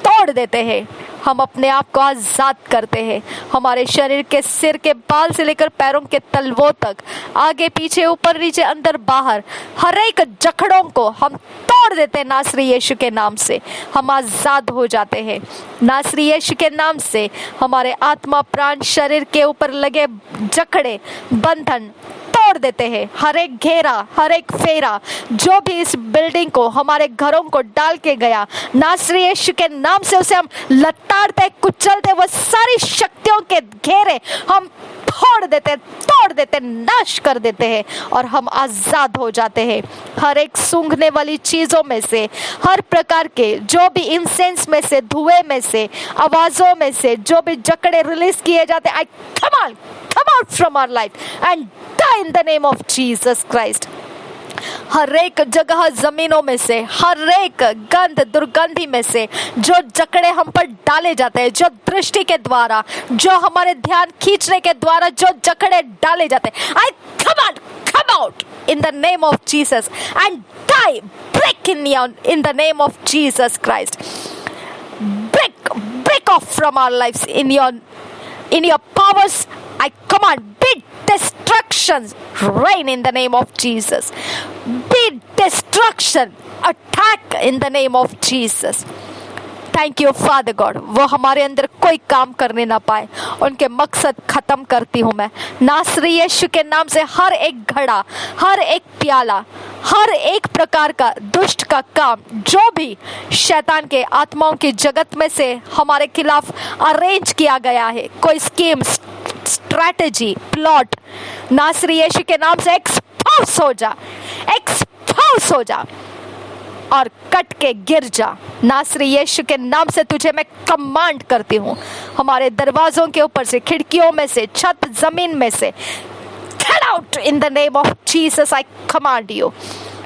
तोड़ देते हैं। हम अपने आप को आजाद करते हैं। हमारे शरीर के सिर के बाल से लेकर पैरों के तलवों तक, आगे पीछे ऊपर नीचे अंदर बाहर, हर एक जकड़ों को हम तोड़ देते हैं नासरी यीशु के नाम से। हम आजाद हो जाते हैं नासरी यीशु के नाम से। हमारे आत्मा प्राण शरीर के ऊपर लगे जकड़े बंधन तोड़ देते हैं। हर एक घेरा, हर एक फेरा जो भी इस बिल्डिंग को, हमारे घरों को डाल के गया, नासरी यीशु के नाम से उसे हम लताड़ते कुचलते, वो सारी शक्तियों के घेरे हम फोड़ देते, तोड़ देते, नाश कर देते हैं और हम आजाद हो जाते हैं। हर एक सूंघने वाली चीजों में से, हर प्रकार के जो भी इंसेंस में से, धुएं में से, आवाजों में से जो भी जकड़े रिलीज किए जाते, आई come out from our life and die in the name of Jesus Christ। हर एक जगह जमीनों में से, हर एक गंध दुर्गंधी में से जो जकड़े हम पर डाले जाते हैं, जो दृष्टि के द्वारा, जो हमारे ध्यान खींचने के द्वारा जो जकड़े डाले जाते हैं, I come out in the name of Jesus and die, break in the name of Jesus Christ, break off from our lives in your powers। I command, be destructions reign in the name of Jesus, be destruction, attack in the name of Jesus। Thank you Father God, वो हमारे अंदर कोई काम करने ना पाए, उनके मकसद खत्म करती हूँ मैं नासरी यीशु के नाम से। हर एक घड़ा, हर एक प्याला, हर एक प्रकार का दुष्ट का काम जो भी शैतान के आत्माओं की जगत में से हमारे खिलाफ अरेंज किया गया है, कोई स्कीम, स्ट्रैटेजी, प्लॉट, नासरी यीशु के नाम से एक्सपोज हो जा और कट के गिर जा। नासरी यीशु के नाम से तुझे मैं कमांड करती हूँ, हमारे दरवाजों के ऊपर से, खिड़कियों में से, छत जमीन में से, get out in the name of Jesus, I command you।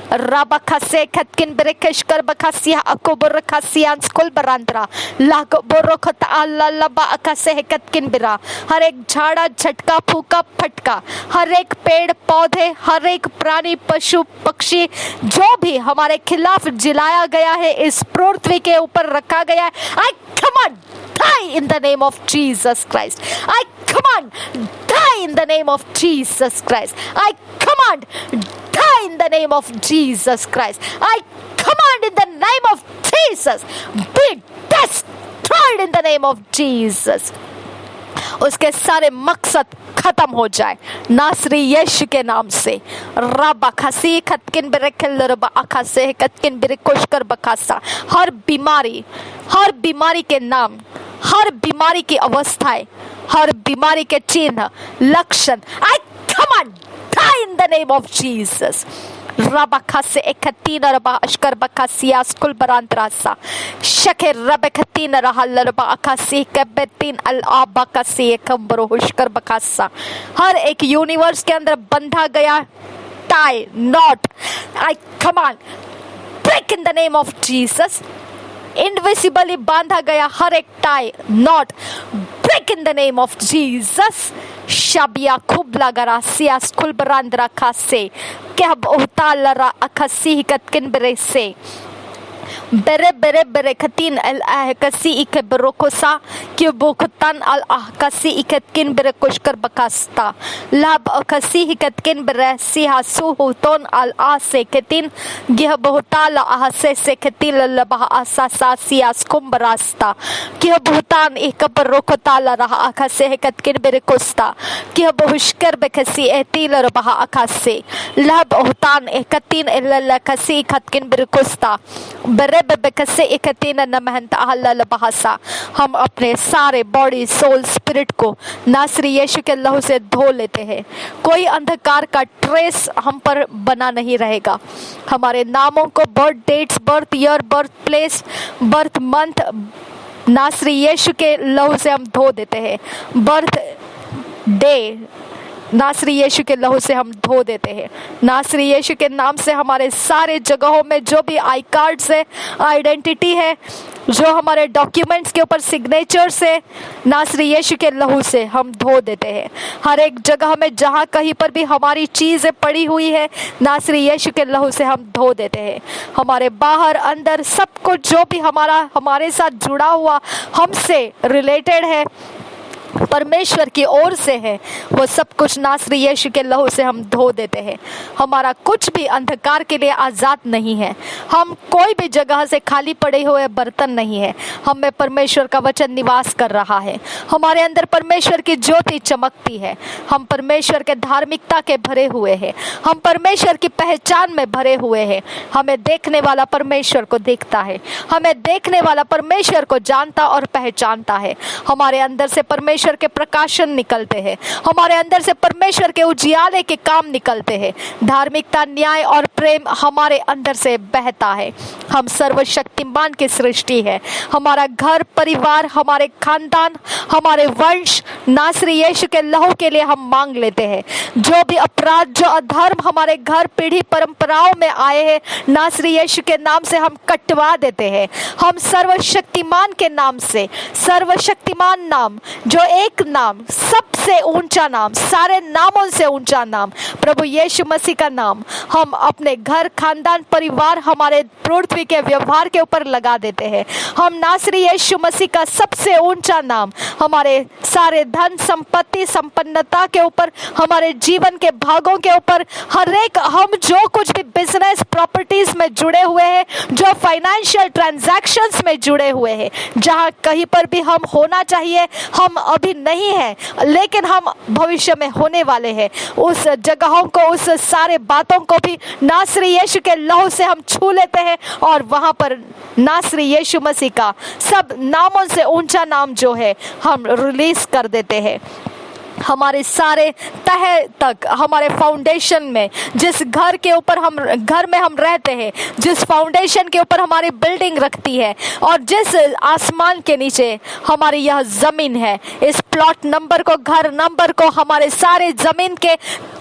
Rabakase katkin berekeshkar bakasia akoborakasian skol barandra lag borokata alla laba akase katkin bira। हर एक झाड़ा, झटका, फूका, फटका, हर एक पेड़ पौधे, हर एक प्राणी, पशु, पक्षी जो भी हमारे खिलाफ जिलाया गया है, इस पृथ्वी के ऊपर रखा गया है, I command die in the name of Jesus Christ। I command die in the name of Jesus Christ। I command die in the name of Jesus Christ। I command in the name of Jesus, be destroyed in the name of Jesus। उसके सारे मकसद खत्म हो जाए नासरी यीशु के नाम से। रबा खसी खतकिन बिरखल रबा अखासे खतकिन बिरकोशकर बखासा। हर बीमारी के नाम, हर बीमारी की अवस्थाएं, हर बीमारी के चिन्ह, लक्षण, I command die in the name of Jesus। Rabakase ekatina raba ashkar bakasia skul barantrasa shake rabakatina rahal raba akasi kebetin al abakasi kambro hushkar bakasa। हर एक यूनिवर्स के अंदर बंधा गया tie, knot, I command break in the name of Jesus। Invisibly बांधा गया हर एक tie knot break in the name of Jesus. शाबिया खुबला गरा सियास खुलबरांद्रा खासे क्या बहुतालरा अखसी कतकिन बरे से bere bere bere katin al kasi ike berokosa ki bokutan al kasi ikatkin bere koshkar bakasta lab kasi ikatkin bere si hasu huton al ase katin gih bohutala ahse se katil labah asasa sias kumbarasta ki bohutan ik berokotala rah akase ikatkin bere kosta ki bohushkar bekasi etil rabah akase lab hutan ikatin illa kasi ikatkin bere kosta हम अपने सारे body soul spirit को नासरी यीशु के लहू से धो लेते हैं। कोई अंधकार का ट्रेस हम पर बना नहीं रहेगा। हमारे नामों को birth dates, birth year, birth place, birth month नासरी यीशु के लहू से हम धो देते हैं। बर्थ डे नासरी यीशु के लहू से हम धो देते हैं। नासरी यीशु के नाम से हमारे सारे जगहों में जो भी आई कार्ड्स है, आइडेंटिटी है, जो हमारे डॉक्यूमेंट्स के ऊपर सिग्नेचर्स है, नासरी यीशु के लहू से हम धो देते हैं। हर एक जगह में जहाँ कहीं पर भी हमारी चीज़ें पड़ी हुई है, नासरी यीशु के लहू से हम धो देते हैं। हमारे बाहर अंदर सब कुछ जो भी हमारे साथ जुड़ा हुआ, हमसे रिलेटेड है, परमेश्वर की ओर से है, वो सब कुछ नासरी यीशु के लहू से हम धो देते हैं। हमारा कुछ भी अंधकार के लिए आज़ाद नहीं है। हम कोई भी जगह से खाली पड़े हुए बर्तन नहीं है। हम में परमेश्वर का वचन निवास कर रहा है। हमारे अंदर परमेश्वर की ज्योति चमकती है। हम परमेश्वर के धार्मिकता के भरे हुए हैं। हम परमेश्वर की पहचान में भरे हुए हैं। हमें देखने वाला परमेश्वर को देखता है। हमें देखने वाला परमेश्वर को जानता और पहचानता है। हमारे अंदर से परमेश्वर के प्रकाशन निकलते हैं। हमारे अंदर से परमेश्वर के उजियाले के काम निकलते हैं। धार्मिकता, न्याय और प्रेम हमारे अंदर से बहता है। हम सर्वशक्तिमान की सृष्टि है। हमारा घर परिवार, हमारे खानदान, हमारे वंश नासरी यीशु के लहू के लिए हम मांग लेते हैं। जो भी अपराध, जो अधर्म हमारे घर पीढ़ी परंपराओं में आए हैं, नासरी यीशु के नाम से हम कटवा देते हैं। हम सर्वशक्तिमान के नाम से, सर्वशक्तिमान नाम, जो एक नाम, सबसे ऊंचा नाम, सारे नामों से ऊंचा नाम, प्रभु यीशु मसीह का नाम, हम अपने घर, खानदान, परिवार, हमारे पृथ्वी के व्यवहार के ऊपर लगा देते हैं। हम नासरी यीशु मसीह का सबसे ऊंचा नाम हमारे सारे धन संपत्ति, संपन्नता के ऊपर, हमारे जीवन के भागों के ऊपर, हर एक हम जो कुछ भी बिजनेस प्रॉपर्टीज में जुड़े हुए हैं, जो फाइनेंशियल ट्रांजैक्शंस में जुड़े हुए हैं, जहां कहीं पर भी हम होना चाहिए, हम अभी नहीं है, लेकिन हम भविष्य में होने वाले हैं, उस जगहों को, उस सारे बातों को भी नासरी यीशु के लहू से हम छू लेते हैं और वहां पर नासरी यीशु मसीह का सब नामों से ऊंचा नाम जो है हम रिलीज कर देते हैं। हमारे सारे तह तक, हमारे फाउंडेशन में, जिस घर के ऊपर घर में हम रहते हैं, जिस फाउंडेशन के ऊपर हमारी बिल्डिंग रखती है और जिस आसमान के नीचे हमारी यह जमीन है, इस प्लॉट नंबर को, घर नंबर को, हमारे सारे जमीन के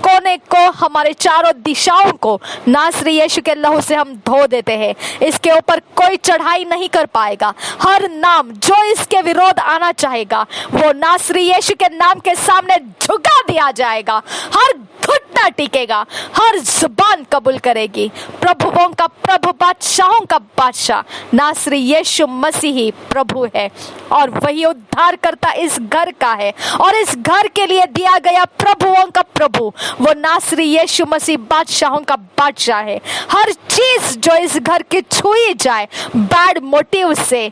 कोने को, हमारे चारों दिशाओं को नासरी यीशु के लहू से हम धो देते हैं। इसके ऊपर कोई चढ़ाई नहीं कर पाएगा। हर नाम जो इसके विरोध आना चाहेगा, वो नासरी यीशु के नाम के सामने झुका दिया जाएगा। हर घुटना टिकेगा, हर जुबान कबूल करेगी। प्रभुओं का प्रभु, बादशाहों का बादशाह नासरी यीशु मसीह ही प्रभु है और वही उद्धार करता इस घर का है। और इस घर के लिए दिया गया प्रभुओं का प्रभु वो नासरी यीशु मसीह बादशाहों का बादशाह है। हर चीज जो इस घर की छुई जाए बैड मोटिव से,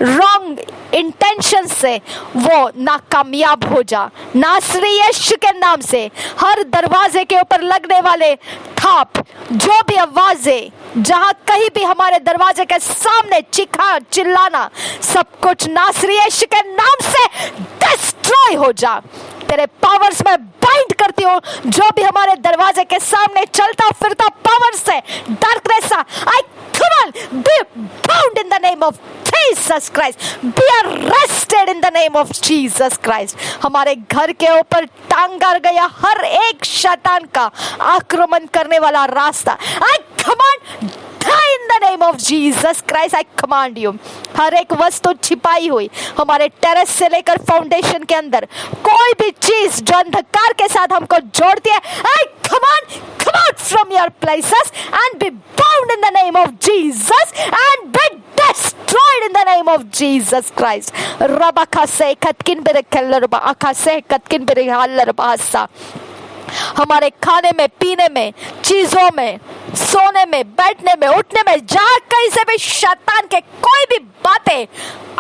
रॉन्ग इंटेंशन से, वो नाकामयाब हो जा नासरी यीशु के नाम से। हर दरवाजे के ऊपर लगने वाले थाप, जो भी आवाजें, जहां कहीं भी हमारे दरवाजे के सामने चिल्लाना, सब कुछ नासरी यीशु के नाम से डिस्ट्रॉय हो जा। तेरे पावर्स में बाइंड करती हूँ, जो भी हमारे दरवाजे के सामने चलता फिरता पावर से, darkness, I command be bound in the name of Jesus Christ, be arrested in the name of Jesus Christ। हमारे घर के ऊपर टांगा गया हर एक शैतान का आक्रमण करने वाला रास्ता, I command die in the name of Jesus Christ I command you, हर एक वस्तु छिपाई हुई हमारे टेरेस से लेकर फाउंडेशन के अंदर, कोई भी चीज जो अंधकार के साथ हमको जोड़ती है, आई command come out from your places and be bound in the name of Jesus and be destroyed in the name of Jesus Christ. Rabakase katkin berekellerba akase katkin berehallerbasa. हमारे खाने में, पीने में, चीजों में, सोने में, बैठने में, उठने में, जहाँ कहीं से भी शैतान के कोई भी बातें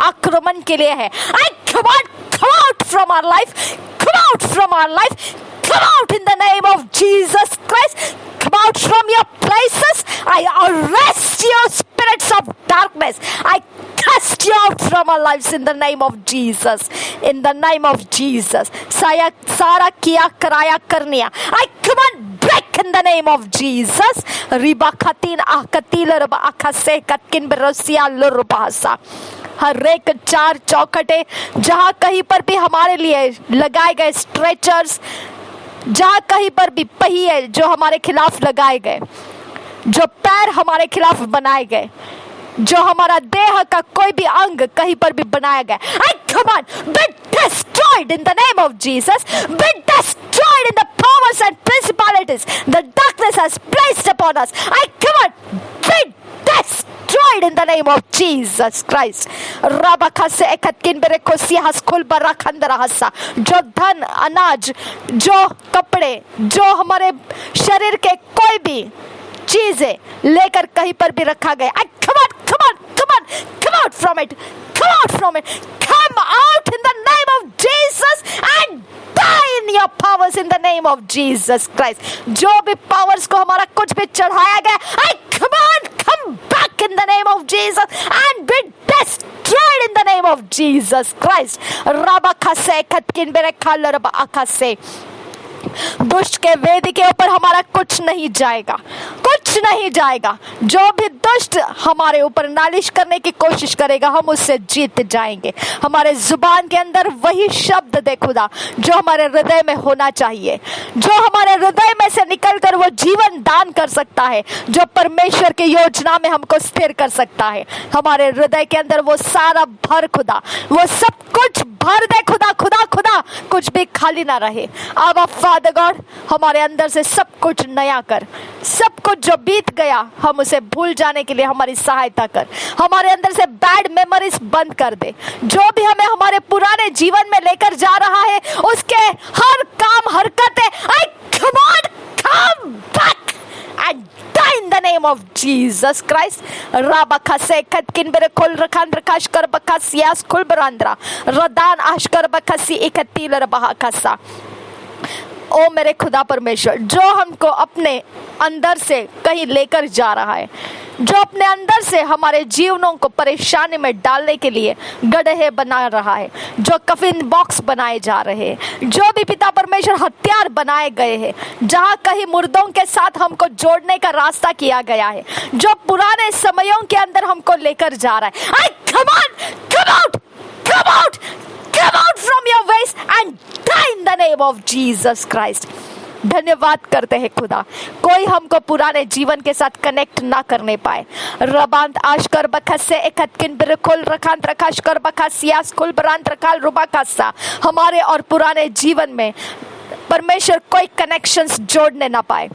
आक्रमण के लिए है, I command come out from our life, come out from our life, come out in the name of Jesus Christ, come out from your places. I arrest your spirits of darkness. I cast you out from our lives in the name of Jesus. In the name of Jesus. सारा किया कराया करनिया, I command break in the name of Jesus. Riba खतीन आकतील रबा आखसे कतकिन बरसिया लुरबासा. हर एक चार चौखटे जहाँ कहीं पर भी हमारे लिए लगाए गए स्ट्रेचर्स, जहाँ कहीं पर भी पहिए जो हमारे खिलाफ लगाए गए, जो पैर हमारे खिलाफ बनाए गए, जो हमारा देह का कोई भी अंग कहीं पर भी बनाया गया, I command be destroyed in the name of Jesus, be destroyed in the powers and principalities the darkness has placed upon us. I command be destroyed in the name of Jesus Christ. Rabakase ekatkin berekosi haskul barakhandra hasa. जो धन, अनाज, जो कपड़े, जो हमारे शरीर के कोई भी चीजें लेकर कहीं पर भी रखा गया, I come out from it, come out in the name of Jesus and die in your powers in the name of Jesus Christ. जो भी powers को हमारा कुछ भी चढ़ाया गया, I command come back in the name of Jesus and be destroyed in the name of Jesus Christ. Rabakase katkin berekal raba akase. दुष्ट के वेदी के ऊपर हमारा कुछ नहीं जाएगा, कुछ नहीं जाएगा। जो भी दुष्ट हमारे ऊपर नालिश करने की कोशिश करेगा, हम उससे जीत जाएंगे। हमारे जुबान के अंदर वही शब्द दे खुदा जो हमारे हृदय में होना चाहिए, जो हमारे हृदय में से निकलकर वो जीवन दान कर सकता है, जो परमेश्वर की योजना में हमको स्थिर कर सकता है। हमारे हृदय के अंदर वो सारा भर खुदा, वो सब कुछ भर दे खुदा, खुदा खुदा कुछ भी खाली ना रहे। अब फादर गॉड हमारे अंदर से सब कुछ नया कर, सब कुछ जो बीत गया हम उसे भूल जाने के लिए हमारी सहायता कर। हमारे अंदर से बैड मेमोरीज बंद कर दे। जो भी हमें हमारे पुराने जीवन में लेकर जा रहा है, उसके हर काम हरकतें आई command come back and die in the name of Jesus Christ. Rabakase katkin berekol rakan rakash kar bakasias kul berandra radan ashkar bakasi ikatil rabahakasa. ओ मेरे खुदा परमेश्वर, जो हमको अपने अंदर से कहीं लेकर जा रहा है, जो अपने अंदर से हमारे जीवनों को परेशानी में डालने के लिए गड्ढे बना रहा है, जो कफिन बॉक्स बनाए जा रहे हैं, जो भी पिता परमेश्वर हथियार बनाए गए हैं, जहाँ कहीं मुर्दों के साथ हमको जोड़ने का रास्ता किया गया है, जो पुराने समयों के अंदर हमको लेकर जा रहा है, आई command come out from your ways and die in the name of Jesus Christ. धन्यवाद करते हैं खुदा, कोई हमको पुराने जीवन के साथ कनेक्ट ना करने पाए। रबांत आशकर बखसे एकतकिन बिरकुल रखांत रखाशकर बखसियास कुल बरांत रखाल रुबाकासा, हमारे और पुराने जीवन में परमेश्वर कोई कनेक्शंस जोड़ने ना पाए।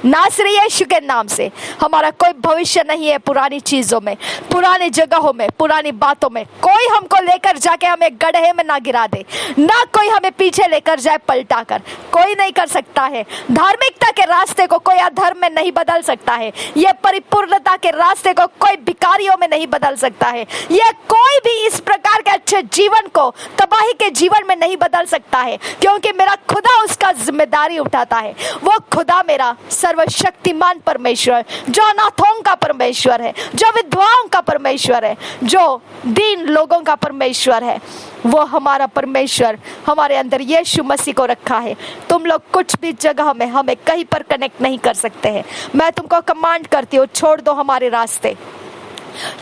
नासरी यीशु के नाम से हमारा कोई भविष्य नहीं है पुरानी चीजों में, पुरानी जगहों में, पुरानी बातों में। कोई हमको लेकर जाके हमें गड्ढे में ना गिरा दे, ना कोई हमें पीछे लेकर जाए पलटा कर। कोई नहीं कर सकता है। धार्मिकता के रास्ते को कोई अधर्म में नहीं बदल सकता है। ये परिपूर्णता के रास्ते को कोई भिखारियों में नहीं बदल सकता है। ये कोई भी इस प्रकार के अच्छे जीवन को तबाही के जीवन में नहीं बदल सकता है, क्योंकि मेरा खुदा उसका जिम्मेदारी उठाता है। वो खुदा मेरा सर्वशक्तिमान परमेश्वर, जो अनाथों का परमेश्वर है, जो विधवाओं का परमेश्वर है, जो दीन लोगों का परमेश्वर है, वो हमारा परमेश्वर हमारे अंदर यीशु मसीह को रखा है। तुम लोग कुछ भी जगह में हमें कहीं पर कनेक्ट नहीं कर सकते हैं। मैं तुमको कमांड करती हूँ, छोड़ दो हमारे रास्ते,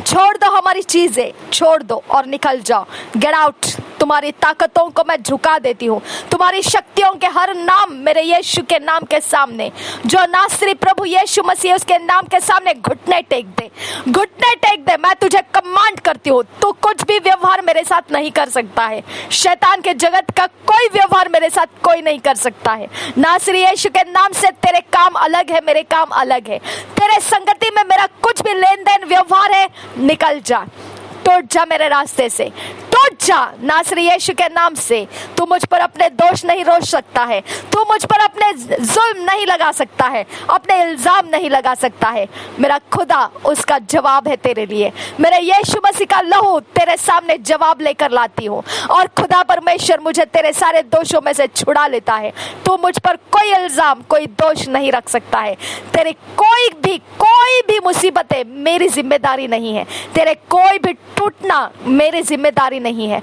छोड़ दो हमारी चीजें, छोड़ दो और निकल जाओ। गेट आउट तुम्हारी ताकतों को मैं झुका देती हूँ, तुम्हारी शक्तियों के हर नाम मेरे यीशु के नाम के सामने, जो नासरी प्रभु यीशु मसीह उसके नाम के सामने घुटने टेक दे, घुटने टेक दे। मैं तुझे कमांड करती हूँ, तू कुछ भी व्यवहार मेरे साथ नहीं कर सकता है। शैतान के जगत का कोई व्यवहार मेरे साथ कोई नहीं कर सकता है। नासरी यीशु के नाम से तेरे काम अलग है, मेरे काम अलग है। तेरे संगति में मेरा कुछ भी लेन देन व्यवहार है, निकल जा, टूट जा मेरे रास्ते से, टूट जा नासरी यीशु के नाम से। तू मुझ पर अपने दोष नहीं रोक सकता है, तू मुझ पर अपने जुल्म नहीं लगा सकता है, अपने इल्जाम नहीं लगा सकता है। मेरा खुदा उसका जवाब है तेरे लिए। मेरे यीशु मसीह का लहू तेरे सामने जवाब लेकर लाती हूँ, और खुदा परमेश्वर मुझे तेरे सारे दोषों में से छुड़ा लेता है। तू मुझ पर कोई इल्जाम, कोई दोष नहीं रख सकता है। तेरे कोई भी मुसीबतें मेरी जिम्मेदारी नहीं है, तेरे कोई भी टूटना मेरी जिम्मेदारी नहीं है।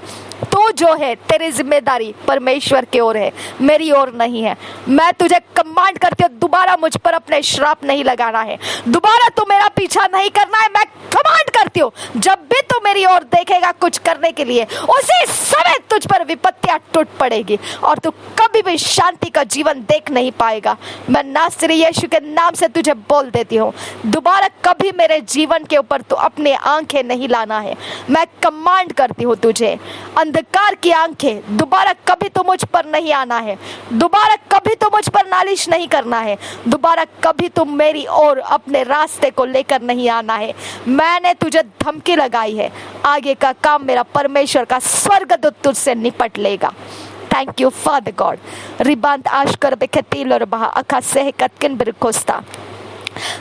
तू जो है, तेरी जिम्मेदारी परमेश्वर की ओर है, मेरी ओर नहीं है। मैं तुझे कमांड करती हूँ, दोबारा मुझ पर अपने श्राप नहीं लगाना है, दोबारा तू मेरा पीछा नहीं करना है। मैं कमांड करती हूँ, जब भी तू मेरी ओर देखेगा कुछ करने के लिए, उसी समय तुझ पर विपत्तियां टूट पड़ेगी और तू कभी भी शांति का जीवन देख नहीं पाएगा। मैं नासरी यीशु के नाम से तुझे बोल देती हूँ, दोबारा कभी मेरे जीवन के ऊपर तू अपनी आंखें नहीं लाना है। मैं कमांड करती हूँ तुझे, अंधकार की आंखें, दोबारा कभी तो मुझ पर नहीं आना है, दोबारा कभी तो मुझ पर नालिश नहीं करना है, दोबारा कभी तुम मेरी ओर अपने रास्ते को लेकर नहीं आना है। मैंने तुझे धमकी लगाई है, आगे का काम मेरा परमेश्वर का स्वर्गदूत तुझसे निपट लेगा। Thank you Father God. रिबांत आशकर बेखतील और बहा अखा सेह कतकिन बिरकोस्ता।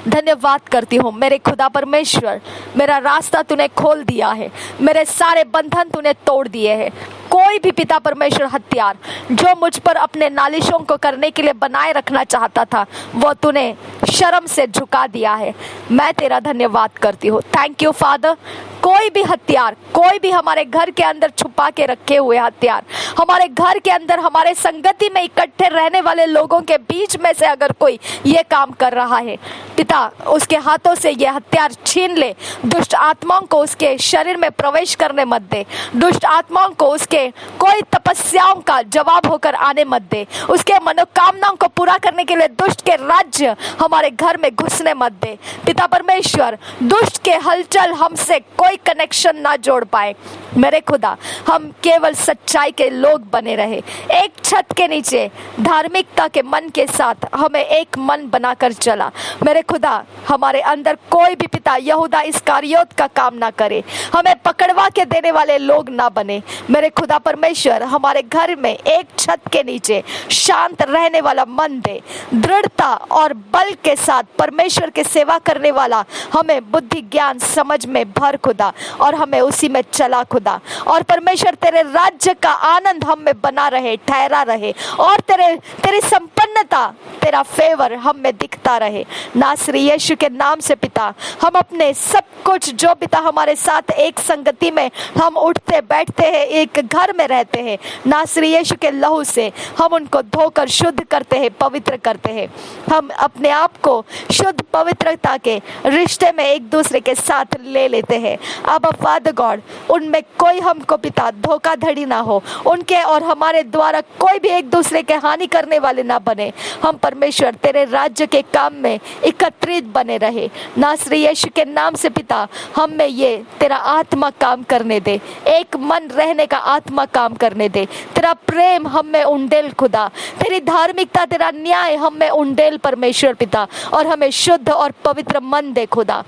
धन्यवाद करती हूँ मेरे खुदा परमेश्वर, मेरा रास्ता तूने खोल दिया है, मेरे सारे बंधन तूने तोड़ दिए हैं। कोई भी पिता परमेश्वर हथियार जो मुझ पर अपने नालिशों को करने के लिए बनाए रखना चाहता था, वो तूने शर्म से झुका दिया है। मैं तेरा धन्यवाद करती हूँ। Thank you father. कोई भी हथियार, कोई भी हमारे घर के अंदर छुपा के रखे हुए हथियार, हमारे घर के अंदर हमारे संगति में इकट्ठे रहने वाले लोगों के बीच में से अगर कोई ये काम कर रहा है, पिता उसके हाथों से ये हथियार छीन ले। दुष्ट आत्माओं को उसके शरीर में प्रवेश करने मत दे, दुष्ट आत्माओं को उसके कोई तपस्याओं का जवाब होकर आने मत दे, उसके मनोकामनाओं को पूरा करने के लिए दुष्ट के राज्य हमारे घर में घुसने मत दे। पिता परमेश्वर, दुष्ट के हलचल हमसे कोई कनेक्शन ना जोड़ पाए। मेरे खुदा, हम केवल सच्चाई के लोग बने रहे, एक छत के नीचे धार्मिकता के मन के साथ हमें एक मन बनाकर चला। मेरे खुदा, हमारे अंदर कोई भी पिता यहूदा इस्करियोत का काम ना करे, हमें पकड़वा के देने वाले लोग ना बने। मेरे खुदा परमेश्वर, हमारे घर में एक छत के नीचे शांत रहने वाला मन दे, दृढ़ता और बल के साथ परमेश्वर की सेवा करने वाला हमें बुद्धि ज्ञान समझ में भर खुदा, और हमें उसी में चला खुदा। और परमेश्वर, तेरे राज्य का आनंद हम में बना रहे, ठहरा रहे, और तेरी संपन्नता, तेरा फेवर हम में दिखता रहे। नासरी यीशु के नाम से पिता, हम अपने सब कुछ जो पिता हमारे साथ एक संगति में हम उठते बैठते हैं, एक घर में रहते हैं, नासरी यीशु के लहू से हम उनको धोकर शुद्ध करते हैं, पवित्र करते हैं। हम अपने आप को शुद्ध पवित्रता के रिश्ते में एक दूसरे के साथ ले लेते हैं। अब फादर गॉड, उनमें कोई हमको पिता धोखाधड़ी ना हो, उनके और हमारे द्वारा कोई भी एक दूसरे के हानि करने वाले ना बने। हम परमेश्वर तेरे राज्य के काम में एकत्रित बने रहे। नासरी यीशु के नाम से पिता, हम में ये तेरा आत्मा काम करने दे, एक मन रहने का आत्मा काम करने दे। तेरा प्रेम हम में उंडेल खुदा, तेरी धार्मिकता, तेरा न्याय हम में उंडेल परमेश्वर पिता, और हमें शुद्ध और पवित्र मन दे खुदा।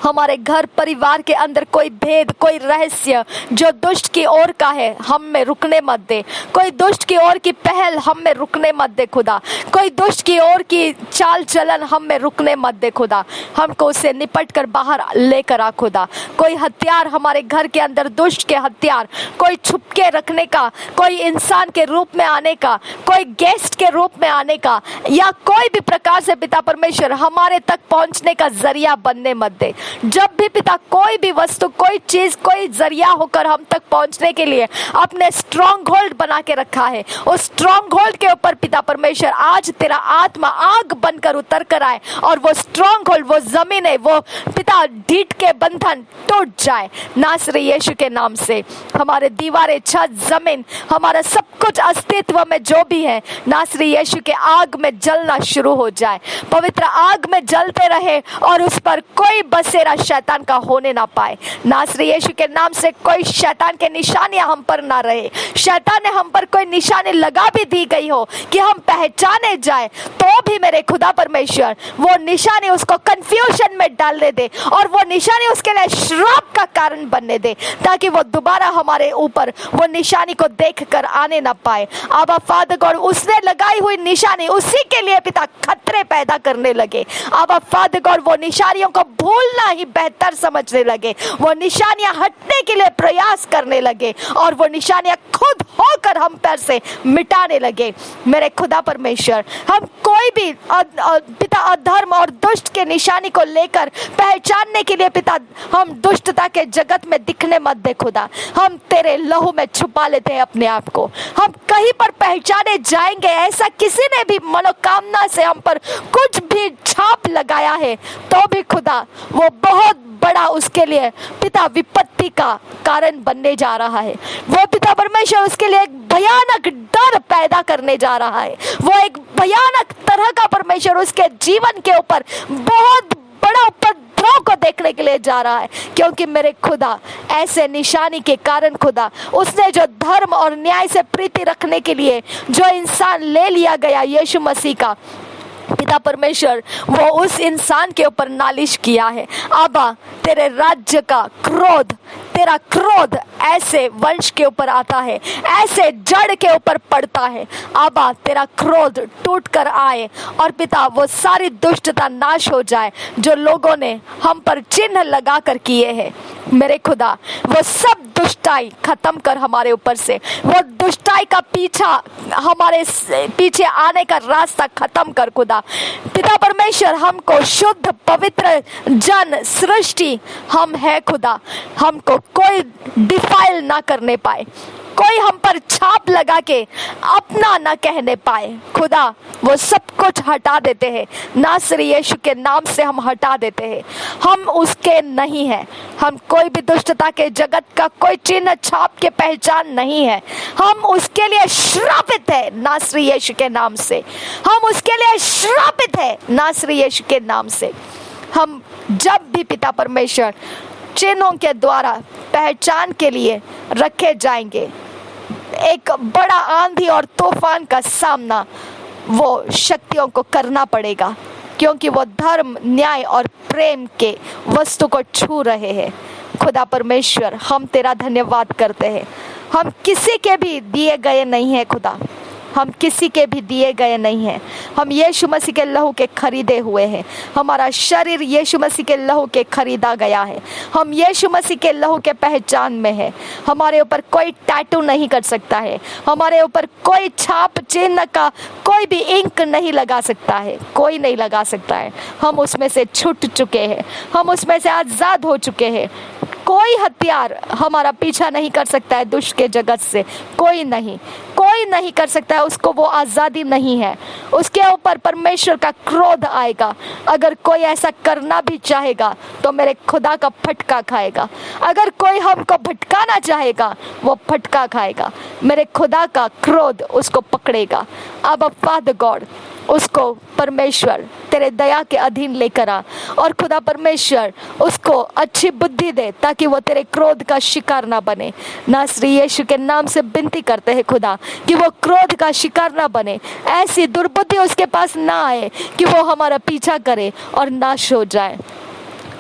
हमारे घर परिवार के अंदर कोई भेद, कोई रहस्य जो दुष्ट की ओर का है, हम में रुकने मत दे। कोई दुष्ट की ओर की पहल हम में रुकने मत दे खुदा, कोई दुष्ट की ओर की चाल चलन हम में रुकने मत दे खुदा। हमको उससे निपट कर बाहर लेकर आ खुदा। कोई हथियार हमारे घर के अंदर, दुष्ट के हथियार, कोई छुप के रखने का, कोई इंसान के रूप में आने का, कोई गेस्ट के रूप में आने का, या कोई भी प्रकार से पिता परमेश्वर हमारे तक पहुंचने का जरिया बनने मत दे। से। जब भी पिता कोई भी वस्तु, कोई चीज, कोई जरिया होकर हम तक पहुंचने के लिए अपने स्ट्रॉन्ग होल्ड बना के रखा है, उस स्ट्रॉन्ग होल्ड के ऊपर पिता परमेश्वर आज तेरा आत्मा आग बनकर उतर कर आए और वो स्ट्रॉन्ग होल्ड, वो जमीन है, वो पिता ढीठ के बंधन टूट जाए नासरी यीशु के नाम से। हमारे दीवारें, छत, जमीन, हमारा सब कुछ अस्तित्व में जो भी है नासरी यीशु के आग में जलना शुरू हो जाए, पवित्र आग में जलते रहे और उस पर कोई बसेरा शैतान का होने ना पाए। नासरी यीशु के नाम से कोई शैतान के निशानियां हम पर ना रहे। शैतान ने हम पर कोई निशानी लगा भी दी गई हो कि हम पहचाने जाए, तो भी मेरे खुदा परमेश्वर वो निशानी उसको कंफ्यूजन में डालने दे और वो निशानी उसके लिए श्राप का कारण बनने दे, ताकि वो दोबारा हमारे ऊपर वो निशानी को देखकर आने ना पाए। आबा फादर गॉड, उसने लगाई हुई निशानी उसी के लिए पिता खतरे पैदा करने लगे। आबा फादर गॉड, वो निशानियों को भूलना ही बेहतर समझने लगे, वो निशानियां हटने के लिए प्रयास करने लगे और वो निशानियां खुद होकर हम पर से मिटाने लगे। मेरे खुदा परमेश्वर, हम कोई भी पिता अधर्म और दुष्ट के निशानी को लेकर पहचानने के लिए पिता हम दुष्टता के जगत में दिखने मत दे खुदा। हम तेरे लहू में छुपा लेते हैं अपने आप को। हम कहीं पर पहचाने जाएंगे, ऐसा किसी ने भी मनोकामना से हम पर कुछ भी छाप लगाया है तो भी खुदा वो बहुत बड़ा उसके लिए पिता विपत्ति का कारण बनने जा रहा है। वो पिता परमेश्वर उसके लिए एक भयानक डर पैदा करने जा रहा है। वो एक भयानक तरह का परमेश्वर उसके जीवन के ऊपर बहुत बड़ा उपद्रव को देखने के लिए जा रहा है, क्योंकि मेरे खुदा ऐसे निशानी के कारण खुदा उसने जो धर्म और न्याय से प्रीति रखने के लिए जो इंसान ले लिया गया यीशु मसीह का, पिता परमेश्वर वो उस इंसान के ऊपर नालिश किया है। आबा, तेरे राज्य का क्रोध, तेरा क्रोध ऐसे वंश के ऊपर आता है, ऐसे जड़ के ऊपर पड़ता है। आबा, तेरा क्रोध टूट कर आए और पिता वो सारी दुष्टता नाश हो जाए जो लोगों ने हम पर चिन्ह लगा कर किए हैं। मेरे खुदा, वो सब दुष्टाई खत्म कर हमारे ऊपर से, वो दुष्टाई का पीछा हमारे पीछे आने का रास्ता खत्म कर खुदा। पिता परमेश्वर, हमको शुद्ध पवित्र जन सृष्टि हम है खुदा, हमको कोई डिफाइल ना करने पाए, कोई हम पर छाप लगा के अपना ना कहने पाए खुदा। वो सब कुछ हटा देते हैं नासरी यीशु के नाम से, हम हटा देते हैं। हम उसके नहीं हैं, हम कोई भी दुष्टता के जगत का कोई चिन्ह छाप के पहचान नहीं है। हम उसके लिए श्रापित है नासरी यीशु के नाम से, हम उसके लिए श्रापित है नासरी यीशु के नाम से। हम जब भी पिता परमेश्वर चिन्हों के द्वारा पहचान के लिए रखे जाएंगे, एक बड़ा आंधी और तूफान का सामना वो शक्तियों को करना पड़ेगा, क्योंकि वो धर्म, न्याय और प्रेम के वस्तु को छू रहे हैं। खुदा परमेश्वर, हम तेरा धन्यवाद करते हैं। हम किसी के भी दिए गए नहीं है खुदा, हम किसी के भी दिए गए नहीं हैं। हम यीशु मसीह के लहू के खरीदे हुए हैं। हमारा शरीर यीशु मसीह के लहू के खरीदा गया है। हम यीशु मसीह के लहू के पहचान में है। हमारे ऊपर कोई टैटू नहीं कर सकता है, हमारे ऊपर कोई छाप चिन्ह का कोई भी इंक नहीं लगा सकता है, कोई नहीं लगा सकता है। हम उसमें से छूट चुके हैं, हम उसमें से आज़ाद हो चुके हैं। कोई हथियार हमारा पीछा नहीं कर सकता है दुष्ट के जगत से, कोई नहीं कर सकता है। उसको वो आज़ादी नहीं है, उसके ऊपर परमेश्वर का क्रोध आएगा। अगर कोई ऐसा करना भी चाहेगा तो मेरे खुदा का फटका खाएगा। अगर कोई हमको भटकाना चाहेगा वो फटका खाएगा, मेरे खुदा का क्रोध उसको पकड़ेगा। अब फादर गॉड, उसको परमेश्वर तेरे दया के अधीन लेकर आ और खुदा परमेश्वर उसको अच्छी बुद्धि दे ताकि वो तेरे क्रोध का शिकार ना बने। नासरी यीशु के नाम से विनती करते हैं खुदा कि वो क्रोध का शिकार ना बने, ऐसी दुर्बुद्धि उसके पास ना आए कि वो हमारा पीछा करे और नाश हो जाए।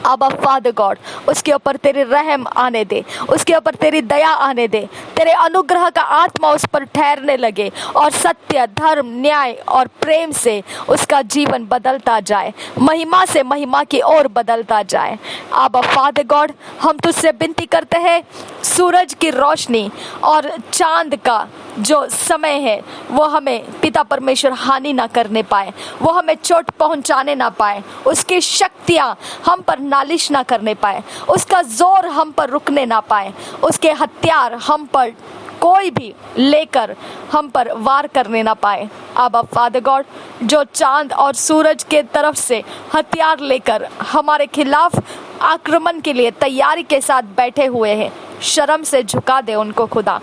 अब फादर गॉड, उसके ऊपर तेरी रहम आने दे, उसके ऊपर तेरी दया आने दे, तेरे अनुग्रह का आत्मा उस पर ठहरने लगे और सत्य, धर्म, न्याय और प्रेम से उसका जीवन बदलता जाए, महिमा से महिमा की ओर बदलता जाए। अब फादर गॉड, हम तुझसे विनती करते हैं, सूरज की रोशनी और चांद का जो समय है वो हमें पिता परमेश्वर हानि ना करने पाए, वो हमें चोट पहुंचाने ना पाए, उसकी शक्तियां हम पर नालिश ना करने पाए, उसका जोर हम पर रुकने ना पाए, उसके हथियार हम पर कोई भी लेकर हम पर वार करने ना पाए। अब फादर गॉड, जो चांद और सूरज के तरफ से हथियार लेकर हमारे खिलाफ आक्रमण के लिए तैयारी के साथ बैठे हुए हैं, शर्म से झुका दे उनको खुदा,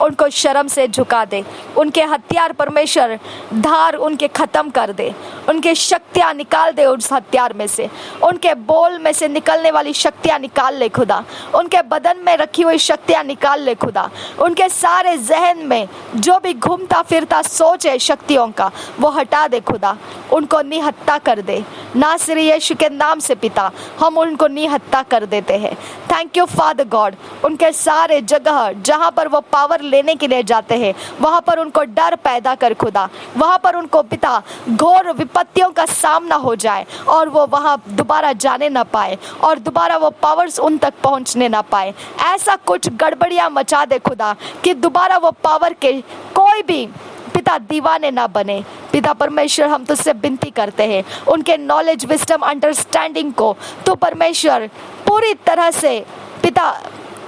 उनको शर्म से झुका दे। उनके हथियार परमेश्वर धार उनके ख़त्म कर दे, उनके शक्तियाँ निकाल दे उस हथियार में से, उनके बोल में से निकलने वाली शक्तियाँ निकाल ले खुदा, उनके बदन में रखी हुई शक्तियाँ निकाल ले खुदा, उनके सारे जहन में जो भी घूमता फिरता सोच है शक्तियों का वो हटा दे खुदा, उनको निहत्ता कर दे। नासरी यीशु के नाम से पिता, हम उनको निहत्ता कर देते हैं। थैंक यू फादर गॉड, उनके सारे जगह जहाँ पर वो पावर लेने के लिए जाते हैं वहाँ पर उनको डर पैदा कर खुदा, वहाँ पर उनको पिता घोर विपत्तियों का सामना हो जाए और वो वहाँ दोबारा जाने ना पाए और दोबारा वो पावर्स उन तक पहुँचने ना पाए। ऐसा कुछ गड़बड़ियाँ मचा दे खुदा कि दोबारा वो पावर के कोई भी पिता दीवाने ना बने। पिता परमेश्वर, हम तुझसे विनती करते हैं, उनके नॉलेज, विजडम, अंडरस्टैंडिंग को तो परमेश्वर पूरी तरह से पिता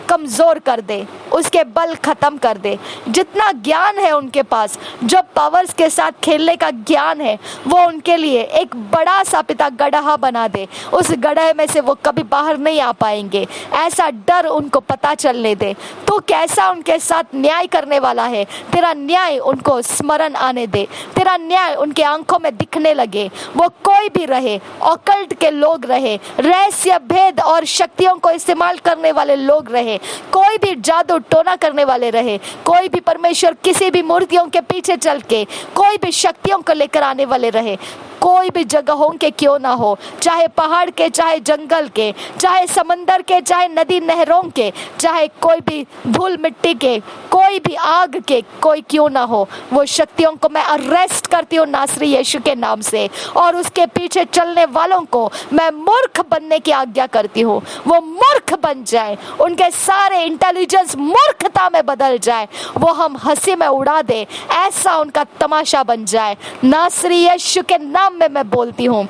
कमज़ोर कर दे, उसके बल ख़त्म कर दे। जितना ज्ञान है उनके पास, जो पावर्स के साथ खेलने का ज्ञान है, वो उनके लिए एक बड़ा सा पिता गड्ढा बना दे, उस गड्ढे में से वो कभी बाहर नहीं आ पाएंगे। ऐसा डर उनको पता चलने दे, तो कैसा उनके साथ न्याय करने वाला है, तेरा न्याय उनको स्मरण आने दे, तेरा न्याय उनके आंखों में दिखने लगे। वो कोई भी रहे, ऑकल्ट के लोग रहे, रहस्य भेद और शक्तियों को इस्तेमाल करने वाले लोग रहे, कोई भी जादू टोना करने वाले रहे, कोई भी परमेश्वर किसी भी मूर्तियों के पीछे चल के कोई भी शक्तियों को लेकर आने वाले रहे, कोई भी जगहों के क्यों ना हो, चाहे पहाड़ के, चाहे जंगल के, चाहे समंदर के, चाहे नदी नहरों के, चाहे कोई भी धूल मिट्टी के, कोई भी आग के कोई क्यों ना हो, वो शक्तियों को मैं अरेस्ट करती हूँ नासरी यीशु के नाम से, और उसके पीछे चलने वालों को मैं मूर्ख बनने की आज्ञा करती हूँ। वो मूर्ख बन जाए, उनके सारे इंटेलिजेंस मूर्खता में बदल जाए, वो हम हंसी में उड़ा दे, ऐसा उनका तमाशा बन जाए। नासरी यीशु के नाम में मैं बोलती हूँ,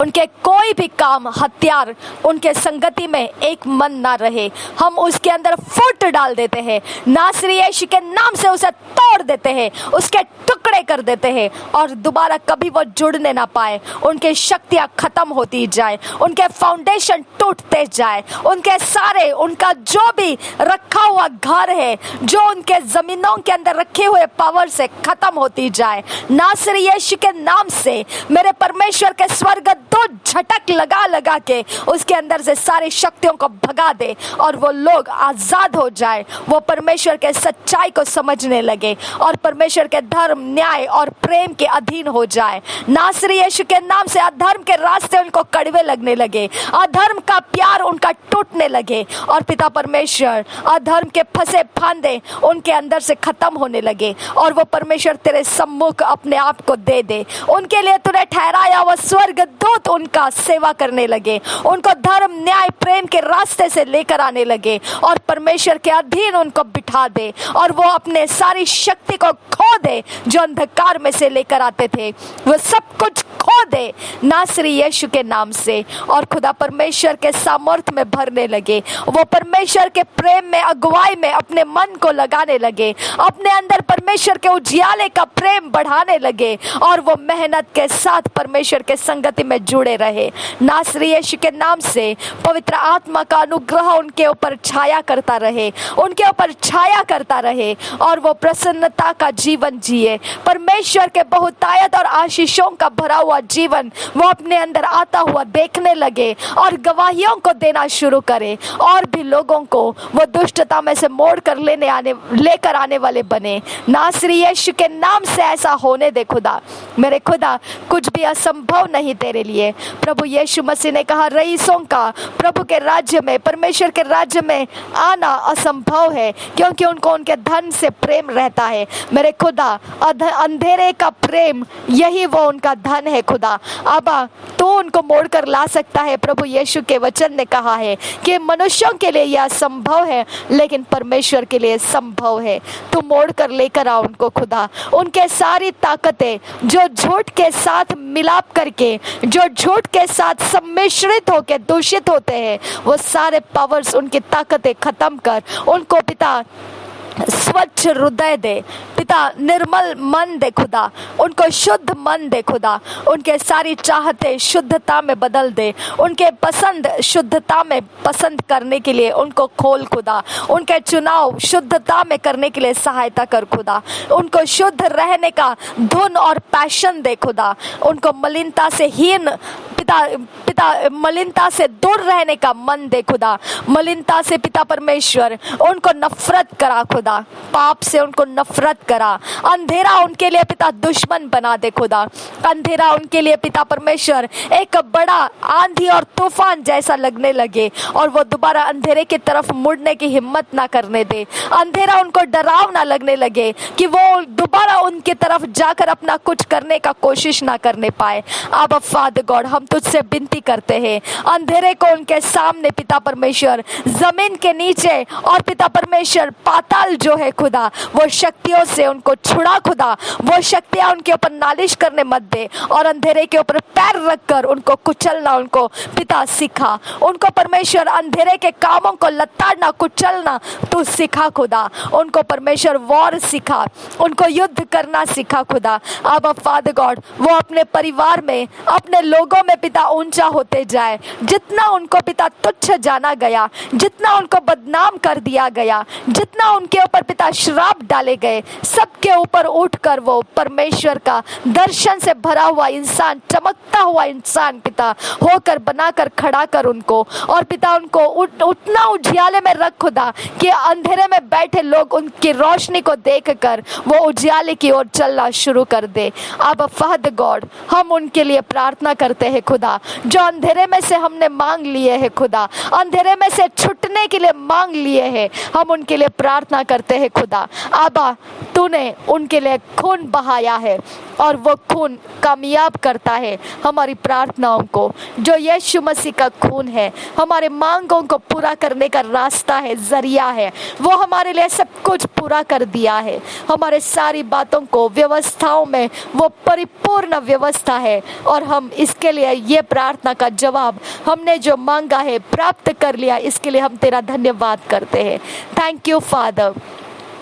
उनके कोई भी काम, हथियार उनके संगति में एक मन ना रहे, हम उसके अंदर फुट डाल देते हैं, नासरी यीशु के नाम से उसे तोड़ देते हैं, उसके टुकड़े कर देते हैं और दोबारा कभी वो जुड़ने ना पाए। उनकी शक्तियाँ खत्म होती जाए, उनके फाउंडेशन टूटते जाए, उनके सारे, उनका जो भी रखा हुआ घर है, जो उनके जमीनों के अंदर रखे हुए पावर से खत्म होती जाए। नासरी यीशु के नाम से मेरे परमेश्वर के स्वर्ग दो झटक लगा लगा के उसके अंदर से सारी शक्तियों को भगा दे और वो लोग आजाद हो जाए, वो परमेश्वर के सच्चाई को समझने लगे और परमेश्वर के धर्म, न्याय और प्रेम के अधीन हो जाए। नासरी यीशु के नाम से अधर्म के रास्ते उनको कड़वे लगने लगे, अधर्म का प्यार उनका टूटने लगे और पिता परमेश्वर अधर्म के फंसे फांदे उनके अंदर से खत्म होने लगे और वो परमेश्वर तेरे सम्मुख अपने आप को दे दे। उनके लिए तूने ठहराया वो स्वर्ग दूत उनका सेवा करने लगे, उनको धर्म, न्याय, प्रेम के रास्ते से लेकर आने लगे और परमेश्वर के अधीन उनको बिठा दे और वो अपने सारी शक्ति को खो दे जो अंधकार में से लेकर आते थे, वो सब कुछ खो दे नासरी यीशु के नाम से और खुदा परमेश्वर के सामर्थ्य में भरने लगे। वो परमेश्वर के प्रेम में, अगुवाई में अपने मन को लगाने लगे, अपने अंदर परमेश्वर के उजियाले का प्रेम बढ़ाने लगे और वो मेहनत के साथ परमेश्वर के संगति में जुड़े रहे। नासरी यीशु के नाम से पवित्र आत्मा का अनुग्रह उनके ऊपर छाया करता रहे, उनके ऊपर छाया करता रहे और वो प्रसन्नता का जीवन जिए, परमेश्वर के बहुतायत और आशीषों का भरा हुआ जीवन वो अपने अंदर आता हुआ देखने लगे और गवाहियों को देना शुरू करे और भी लोगों को वो दुष्टता में से मोड़ कर लेकर आने वाले बने। नासरी यीशु के नाम से ऐसा होने दे खुदा। मेरे खुदा, कुछ भी असंभव नहीं तेरे लिए। प्रभु यीशु मसीह ने कहा, रईसों का प्रभु के राज्य में, परमेश्वर के राज्य में आना असंभव है क्योंकि उनको उनके धन से प्रेम रहता है। मेरे खुदा, अंधेरे का प्रेम यही वो उनका धन है खुदा। अबा तो उनको मोड़ कर ला सकता है। प्रभु यीशु के वचन ने कहा है कि मनुष्यों के लिए यह असंभव है लेकिन परमेश्वर के लिए संभव है। तू मोड़ कर लेकर आ उनको खुदा, उनके सारी ताकतें जो झूठ के साथ मिलाप करके जो झूठ के साथ सम्मिश्रित होकर दूषित होते हैं, वो सारे पावर्स, उनकी ताकतें खत्म कर उनको पिता स्वच्छ हृदय दे पिता, निर्मल मन दे खुदा, उनको शुद्ध मन दे खुदा, उनके सारी चाहते शुद्धता में बदल दे, उनके पसंद शुद्धता में पसंद करने के लिए उनको खोल खुदा, उनके चुनाव शुद्धता में करने के लिए सहायता कर खुदा, उनको शुद्ध रहने का धुन और पैशन दे खुदा, उनको मलिनता से हीन पिता मलिनता से दूर रहने का मन दे खुदा, मलिनता से पिता परमेश्वर उनको नफरत करा खुदा, पाप से उनको नफरत करा, अंधेरा उनके लिए पिता दुश्मन बना दे खुदा, अंधेरा उनके लिए पिता परमेश्वर एक बड़ा आंधी और तूफान जैसा लगने लगे और वो दोबारा अंधेरे की तरफ मुड़ने की हिम्मत ना करने दे, अंधेरा उनको डरावना लगने लगे कि वो दोबारा उनकी तरफ जाकर अपना कुछ करने का कोशिश ना करने पाए। अब फादर गॉड, हम तुझसे विनती करते हैं, अंधेरे को उनके सामने पिता परमेश्वर, जमीन के नीचे और पिता परमेश्वर पाताल जो है खुदा, वो शक्तियों से उनको छुड़ा खुदा, वो शक्तियां उनके ऊपर नालिश करने मत दे और अंधेरे के ऊपर पैर रखकर उनको कुचलना उनको पिता सिखा, उनको परमेश्वर अंधेरे के कामों को लताड़ना कुचलना तू सिखा खुदा, उनको परमेश्वर वॉर सिखा, उनको युद्ध करना सिखा खुदा। अब फादर गॉड, वो अपने परिवार में, अपने लोगों में पिता ऊंचा होते जाए, जितना उनको पिता तुच्छ जाना गया, जितना उनको बदनाम कर दिया गया, जितना उनके ऊपर पिता श्राप डाले गए, सबके ऊपर उठकर वो परमेश्वर का दर्शन से भरा हुआ इंसान, चमकता हुआ इंसान पिता होकर बनाकर खड़ा कर उनको, और पिता उनको उतना उजियाले में रख खुदा कि अंधेरे में बैठे लोग उनकी रोशनी को देखकर वो उजियाले की ओर चलना शुरू कर दे। अब फादर गॉड, हम उनके लिए प्रार्थना करते हैं खुदा, जो अंधेरे में से हमने मांग लिए हैं खुदा, अंधेरे में से छुटने के लिए मांग लिए हैं, हम उनके लिए प्रार्थना करते हैं खुदा। आबा, तूने उनके लिए खून बहाया है और वो खून कामयाब करता है हमारी प्रार्थनाओं को, जो यीशु मसीह का खून है हमारे मांगों को पूरा करने का रास्ता है, जरिया है, वो हमारे लिए सब कुछ पूरा कर दिया है, हमारे सारी बातों को व्यवस्थाओं में वो परिपूर्ण व्यवस्था है, और हम इसके लिए ये प्रार्थना का जवाब हमने जो मांगा है प्राप्त कर लिया, इसके लिए हम तेरा धन्यवाद करते हैं। Thank you father.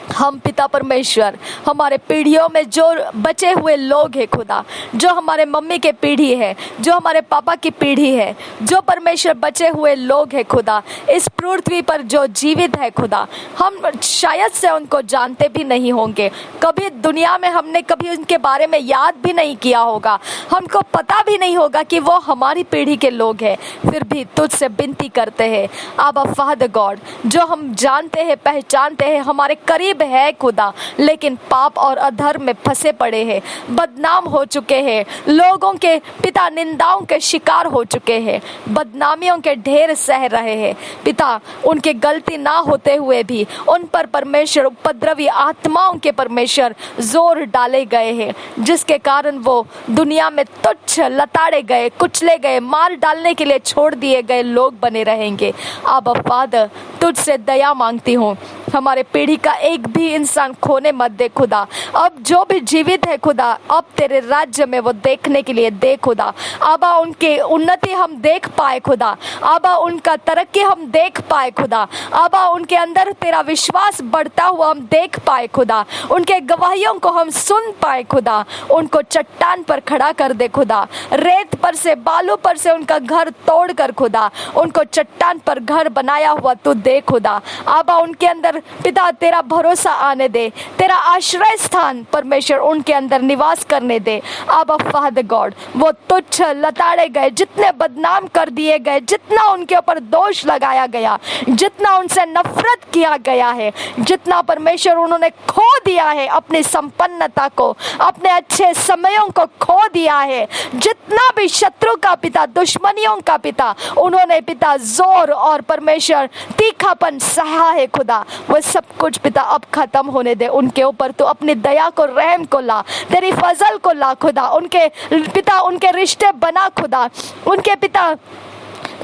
हम पिता परमेश्वर, हमारे पीढ़ियों में जो बचे हुए लोग हैं खुदा, जो हमारे मम्मी के पीढ़ी है, जो हमारे पापा की पीढ़ी है, जो परमेश्वर बचे हुए लोग हैं खुदा, इस पृथ्वी पर जो जीवित है खुदा, हम शायद से उनको जानते भी नहीं होंगे, कभी दुनिया में हमने कभी उनके बारे में याद भी नहीं किया होगा, हमको पता भी नहीं होगा कि वो हमारी पीढ़ी के लोग हैं, फिर भी तुझसे विनती करते हैं आबा फादर गॉड, जो हम जानते हैं पहचानते हैं हमारे करीब है खुदा, लेकिन पाप और अधर्म में फंसे पड़े हैं, बदनाम हो चुके हैं, लोगों के पिता निंदाओं के शिकार हो चुके हैं, बदनामियों के ढेर सह रहे हैं पिता, उनके गलती ना होते हुए भी उन पर परमेश्वर उपद्रवी आत्माओं के परमेश्वर जोर डाले गए हैं, जिसके कारण वो दुनिया में तुच्छ, लताड़े गए, कुचले गए, मार डालने के लिए छोड़ दिए गए लोग बने रहेंगे। आबा फादर, तुझसे दया मांगती हूँ, हमारे पीढ़ी का एक भी इंसान खोने मत दे खुदा, अब जो भी जीवित है खुदा, अब तेरे राज्य में वो देखने के लिए दे खुदा, आबा उनके उन्नति हम देख पाए खुदा, आबा उनका तरक्की हम देख पाए खुदा, आबा उनके अंदर तेरा विश्वास बढ़ता हुआ हम देख पाए खुदा, उनके गवाहियों को हम सुन पाए खुदा, उनको चट्टान पर खड़ा कर दे खुदा, रेत पर से, बालू पर से उनका घर तोड़ कर खुदा, उनको चट्टान पर घर बनाया हुआ तू दे खुदा, आबा उनके अंदर पिता तेरा भरोसा आने दे, तेरा आश्रय स्थान परमेश्वर उनके अंदर निवास करने दे। आबा फादर गॉड, वो तुच्छ, लताड़े गए, जितने बदनाम कर दिए गए, जितना उनके ऊपर दोष लगाया गया, जितना उनसे नफरत किया गया है, जितना परमेश्वर उन्होंने खो दिया है, अपनी संपन्नता को, अपने अच्छे समयों को खो दिया है, जितना भी शत्रु का पिता, दुश्मनियों का पिता उन्होंने पिता जोर और परमेश्वर तीखापन सहा है खुदा, वो सब कुछ पिता अब खत्म होने दे उनके ऊपर, तो अपनी दया को, रहम को ला, तेरी फजल को ला खुदा, उनके पिता, उनके रिश्ते बना खुदा, उनके पिता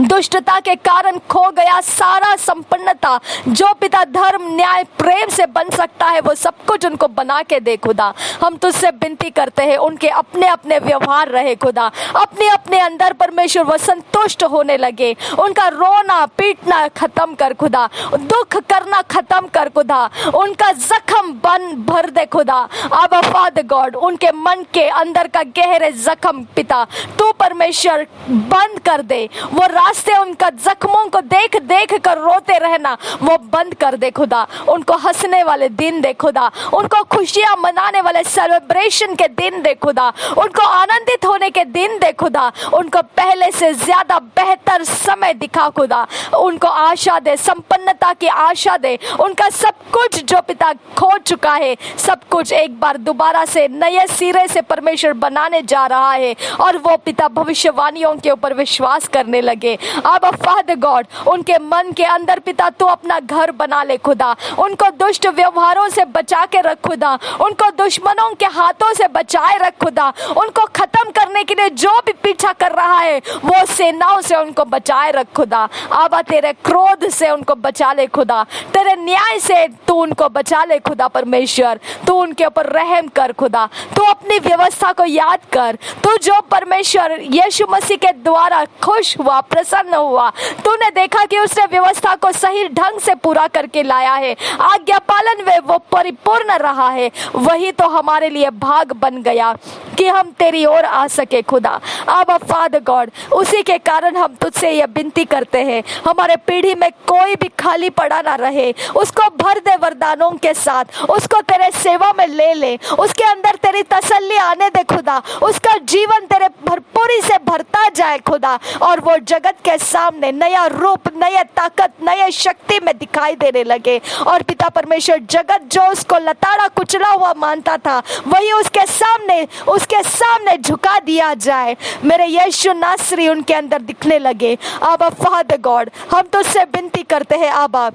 दुष्टता के कारण खो गया सारा संपन्नता जो पिता धर्म न्याय प्रेम से बन सकता है, वो सब कुछ उनको बना के दे खुदा। हम तुझसे विनती करते हैं, उनके अपने अपने व्यवहार रहे खुदा, अपने अपने अंदर परमेश्वर वो संतुष्ट होने लगे। उनका रोना पीटना खत्म कर खुदा, दुख करना खत्म कर खुदा, उनका जख्म बन भर दे खुदा। आबा फादर गॉड, उनके मन के अंदर का गहरे जख्म पिता तू परमेश्वर बंद कर दे। वो रास्ते उनका जख्मों को देख देख कर रोते रहना वो बंद कर दे खुदा। उनको हंसने वाले दिन दे खुदा, उनको खुशियां मनाने वाले सेलिब्रेशन के दिन दे खुदा, उनको आनंदित होने के दिन दे खुदा, उनको पहले से ज्यादा बेहतर समय दिखा खुदा, उनको आशा दे, संपन्नता की आशा दे। उनका सब कुछ जो पिता खो चुका है, सब कुछ एक बार दोबारा से नए सिरे से परमेश्वर बनाने जा रहा है और वो पिता भविष्यवाणियों के ऊपर विश्वास करने लगे। अब फादर गॉड, उनके मन के अंदर पिता तू अपना घर बना ले खुदा, उनको दुष्ट व्यवहारों से बचा के रख खुदा, उनको दुश्मनों के हाथों से बचाए रख खुदा, उनको खत्म करने के लिए जो भी पीछा कर रहा है वो सेनाओं से उनको बचाए रख खुदा। आबा तेरे क्रोध से उनको बचा ले खुदा, तेरे न्याय से तू उनको बचा ले खुदा परमेश्वर। तू उनके ऊपर रहम कर खुदा, तू अपनी व्यवस्था को याद कर, तू जो परमेश्वर यीशु मसीह के द्वारा खुश हुआ, प्रसन्न हुआ, तूने देखा कि उसने व्यवस्था को सही ढंग से पूरा करके लाया है, आज्ञा पालन में वो परिपूर्ण रहा है। वही तो हमारे लिए भाग बन गया कि हम तेरी ओर आ सके खुदा। अब फादर गॉड, उसी के कारण हम तुझसे यह विनती करते हैं, हमारे पीढ़ी में कोई भी खाली पड़ा ना रहे, उसको भर दे वरदानों के साथ, उसको तेरे सेवा में ले ले, उसके अंदर तेरी तसल्ली आने दे खुदा, उसका जीवन तेरे भरपूरी से भरता जाए खुदा, और वो जगत के सामने नया रूप, नया ताकत, नए शक्ति में दिखाई देने लगे। और पिता परमेश्वर, जगत जो उसको लताड़ा कुचला हुआ मानता था, वही उसके सामने झुका दिया जाए। मेरे यीशु नासरी उनके अंदर दिखने लगे। आबा फादर गॉड, हम तुझसे विनती करते हैं आबा,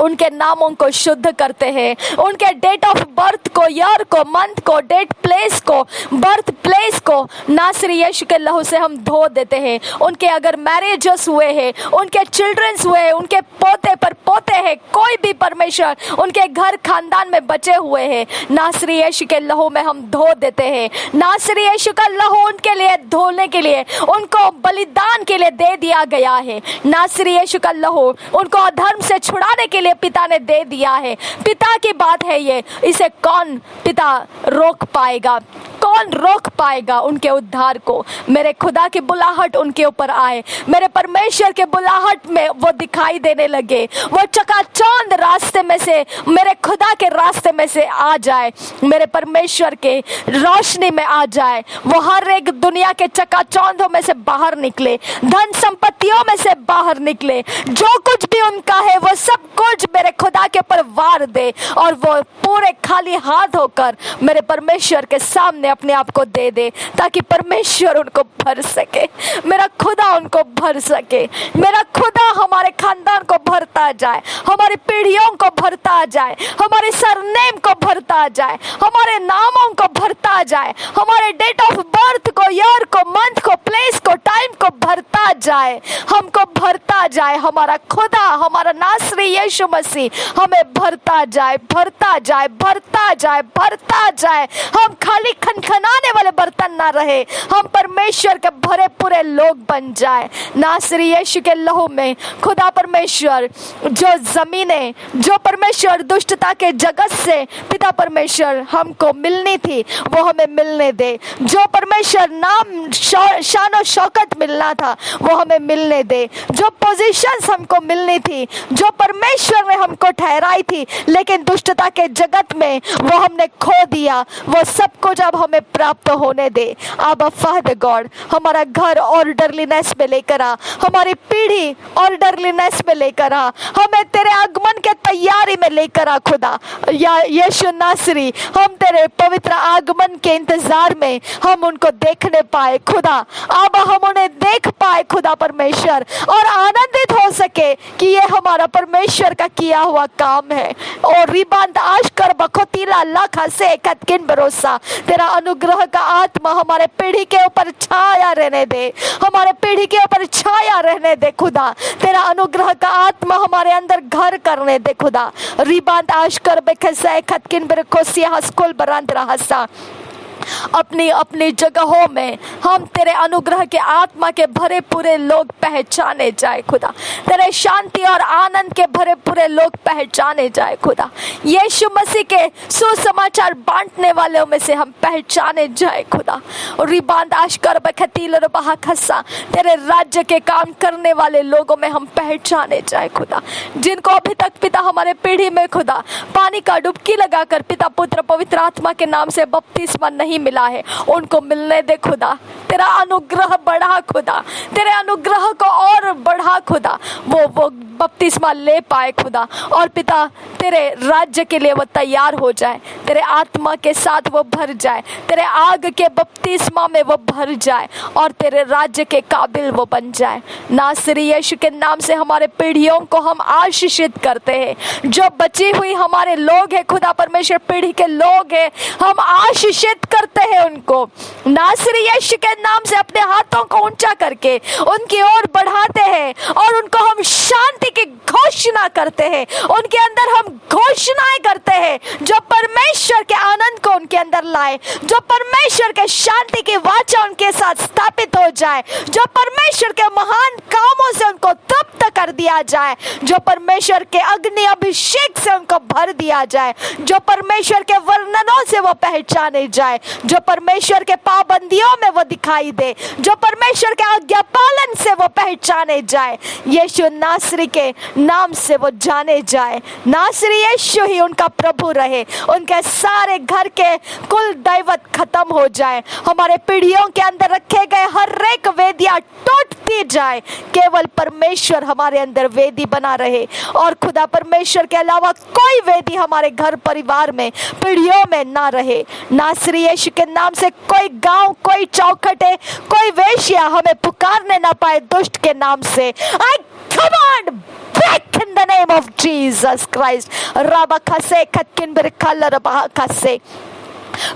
उनके नामों को शुद्ध करते हैं, उनके डेट ऑफ बर्थ को, ईयर को, मंथ को, डेट प्लेस को, बर्थ प्लेस को नासरी यीशु के लहू से हम धो देते हैं। उनके अगर मैरिजेस हुए हैं, उनके चिल्ड्रंस हुए हैं, उनके पोते पर पोते हैं, कोई भी परमेश्वर उनके घर खानदान में बचे हुए हैं, नासरी यीशु के लहू में हम धो देते हैं। नासरी यीशु का लहू उनके लिए धोने के लिए, उनको बलिदान के लिए दे दिया गया है। नासरी यीशु का लहू उनको अधर्म से छुड़ाने के लिए पिता ने दे दिया है। पिता की बात है ये, इसे कौन पिता रोक पाएगा? कौन रोक पाएगा उनके उद्धार को? मेरे खुदा की बुलाहट उनके ऊपर आए, मेरे परमेश्वर के बुलाहट में वो दिखाई देने लगे, वो चकाचौंध रास्ते में से, मेरे खुदा के रास्ते में से आ जाए, मेरे परमेश्वर के रोशनी में आ जाए। वो हर एक दुनिया के चकाचौंधों में से बाहर निकले, धन संपत्तियों में से बाहर निकले, जो कुछ भी उनका है वो सब कुछ मेरे खुदा के ऊपर वार दे, और वो पूरे खाली हाथ होकर मेरे परमेश्वर के सामने अपने आप को दे दे, ताकि परमेश्वर उनको भर सके, मेरा खुदा उनको भर सके, मेरा खुदा हमारे खानदान को भरता जाए, हमारी पीढ़ियों को भरता जाए, हमारे सरनेम को भरता जाए, हमारे नामों को भरता जाए, हमारे डेट ऑफ बर्थ को, ईयर को, मंथ को, प्लेस को, टाइम को भरता जाए, हमको भरता जाए। हमारा खुदा, हमारा नासरी यीशु मसीह हमें भरता जाए, भरता जाए, भरता जाए, भरता जाए। हम खाली खनखनाने वाले बर्तन ना रहे, हम परमेश्वर के भरे पूरे लोग बन जाए। नासरी यीशु के लहू में खुदा परमेश्वर, जो जमीनें, जो परमेश्वर दुष्टता के जगत से पिता परमेश्वर हमको मिलनी थी वो हमें मिलने दे, जो परमेश्वर नाम, शान और शौकत मिलना था वो हमें मिलने दे, जो पोजीशंस हमको मिलनी थी, जो परमेश्वर ने हमको ठहराई थी, लेकिन दुष्टता के जगत में वो हमने खो दिया, वो सब कुछ अब हमें प्राप्त होने दे। अब फादर गॉड, हमारा घर ऑर्डरलीनेस में लेकर आ, हमारी पीढ़ी ऑर्डरलीनेस में लेकर आ, हमें तेरे आगमन के तैयारी में लेकर आ खुदा। या यीशु नासरी, हम तेरे पवित्र आगमन के इंतजार में हम उनको देखने पाए खुदा। अब हम उन्हें देख पाए खुदा परमेश्वर, और आनंदित हो सके सके कि ये हमारा परमेश्वर का किया हुआ काम है। और रिबांद आशकर बखोतीला लाखा से कतकिन भरोसा, तेरा अनुग्रह का आत्मा हमारे पीढ़ी के ऊपर छाया रहने दे, हमारे पीढ़ी के ऊपर छाया रहने दे खुदा। तेरा अनुग्रह का आत्मा हमारे अंदर घर करने दे खुदा। रिबांद आशकर बखसे कतकिन बरकोसिया हस्कुल बरांद रहसा। अपनी अपनी जगहों में हम तेरे अनुग्रह के आत्मा के भरे पूरे लोग पहचाने जाए खुदा। तेरे शांति और आनंद के भरे पूरे लोग पहचाने जाए खुदा। यीशु मसीह के सुसमाचार बांटने वालों में से हम पहचाने जाए खुदा। और रिबांद आशकर बखतील और बहाखसा, तेरे राज्य के काम करने वाले लोगों में हम पहचाने जाए खुदा। जिनको अभी तक पिता हमारे पीढ़ी में खुदा पानी का डुबकी लगाकर पिता पुत्र पवित्र आत्मा के नाम से बपतिस्मा नहीं मिला है, उनको मिलने दे खुदा। तेरा अनुग्रह बढ़ा खुदा, तेरे अनुग्रह को और बढ़ा खुदा, वो बपतिस्मा ले पाए खुदा। और पिता तेरे राज्य के लिए वो तैयार हो जाए, तेरे आत्मा के साथ वो भर जाए, तेरे आग के बपतिस्मा में वो भर जाए और तेरे राज्य के काबिल वो बन जाए। नासरी यीशु के नाम से हमारे पीढ़ियों को हम आशीषित करते हैं। जो बची हुई हमारे लोग हैं खुदा परमेश्वर, पीढ़ी के लोग हैं, हम आशीषित करते हैं उनको। नासरी यीशु के नाम से अपने हाथों को ऊंचा करके उनकी ओर बढ़ाते हैं और उनको हम शांति की घोषणा करते हैं। उनके अंदर हम घोषणाएं करते हैं जो परमेश्वर के आनंद को उनके अंदर लाए, जो परमेश्वर के शांति की वाचा उनके साथ स्थापित हो जाए, जो परमेश्वर के महान कामों से उनको तृप्त कर दिया जाए, जो परमेश्वर के अग्नि अभिषेक से उनको भर दिया जाए, जो परमेश्वर के वर्णनों से वो पहचाने जाए, जो परमेश्वर के पाबंदियों में वो दिखाई दे, जो परमेश्वर के आज्ञा पालन से वो पहचाने जाए। यीशु नासरी के नाम से वो जाने जाए। नासरी यीशु ही उनका प्रभु रहे, उनके सारे घर के कुल दैवत खत्म हो जाए। हमारे पीढ़ियों के अंदर रखे गए हर एक वेदियां टूटती जाए, केवल परमेश्वर हमारे अंदर वेदी बना रहे और खुदा परमेश्वर के अलावा कोई वेदी हमारे घर परिवार में पीढ़ियों में ना रहे। नासरी यीशु के नाम से कोई गांव, कोई चौखटे, कोई वेश्या हमें पुकारने ना पाए दुष्ट के नाम से। I command back in the name of Jesus Christ. Rabakase katkin berkala rabakase.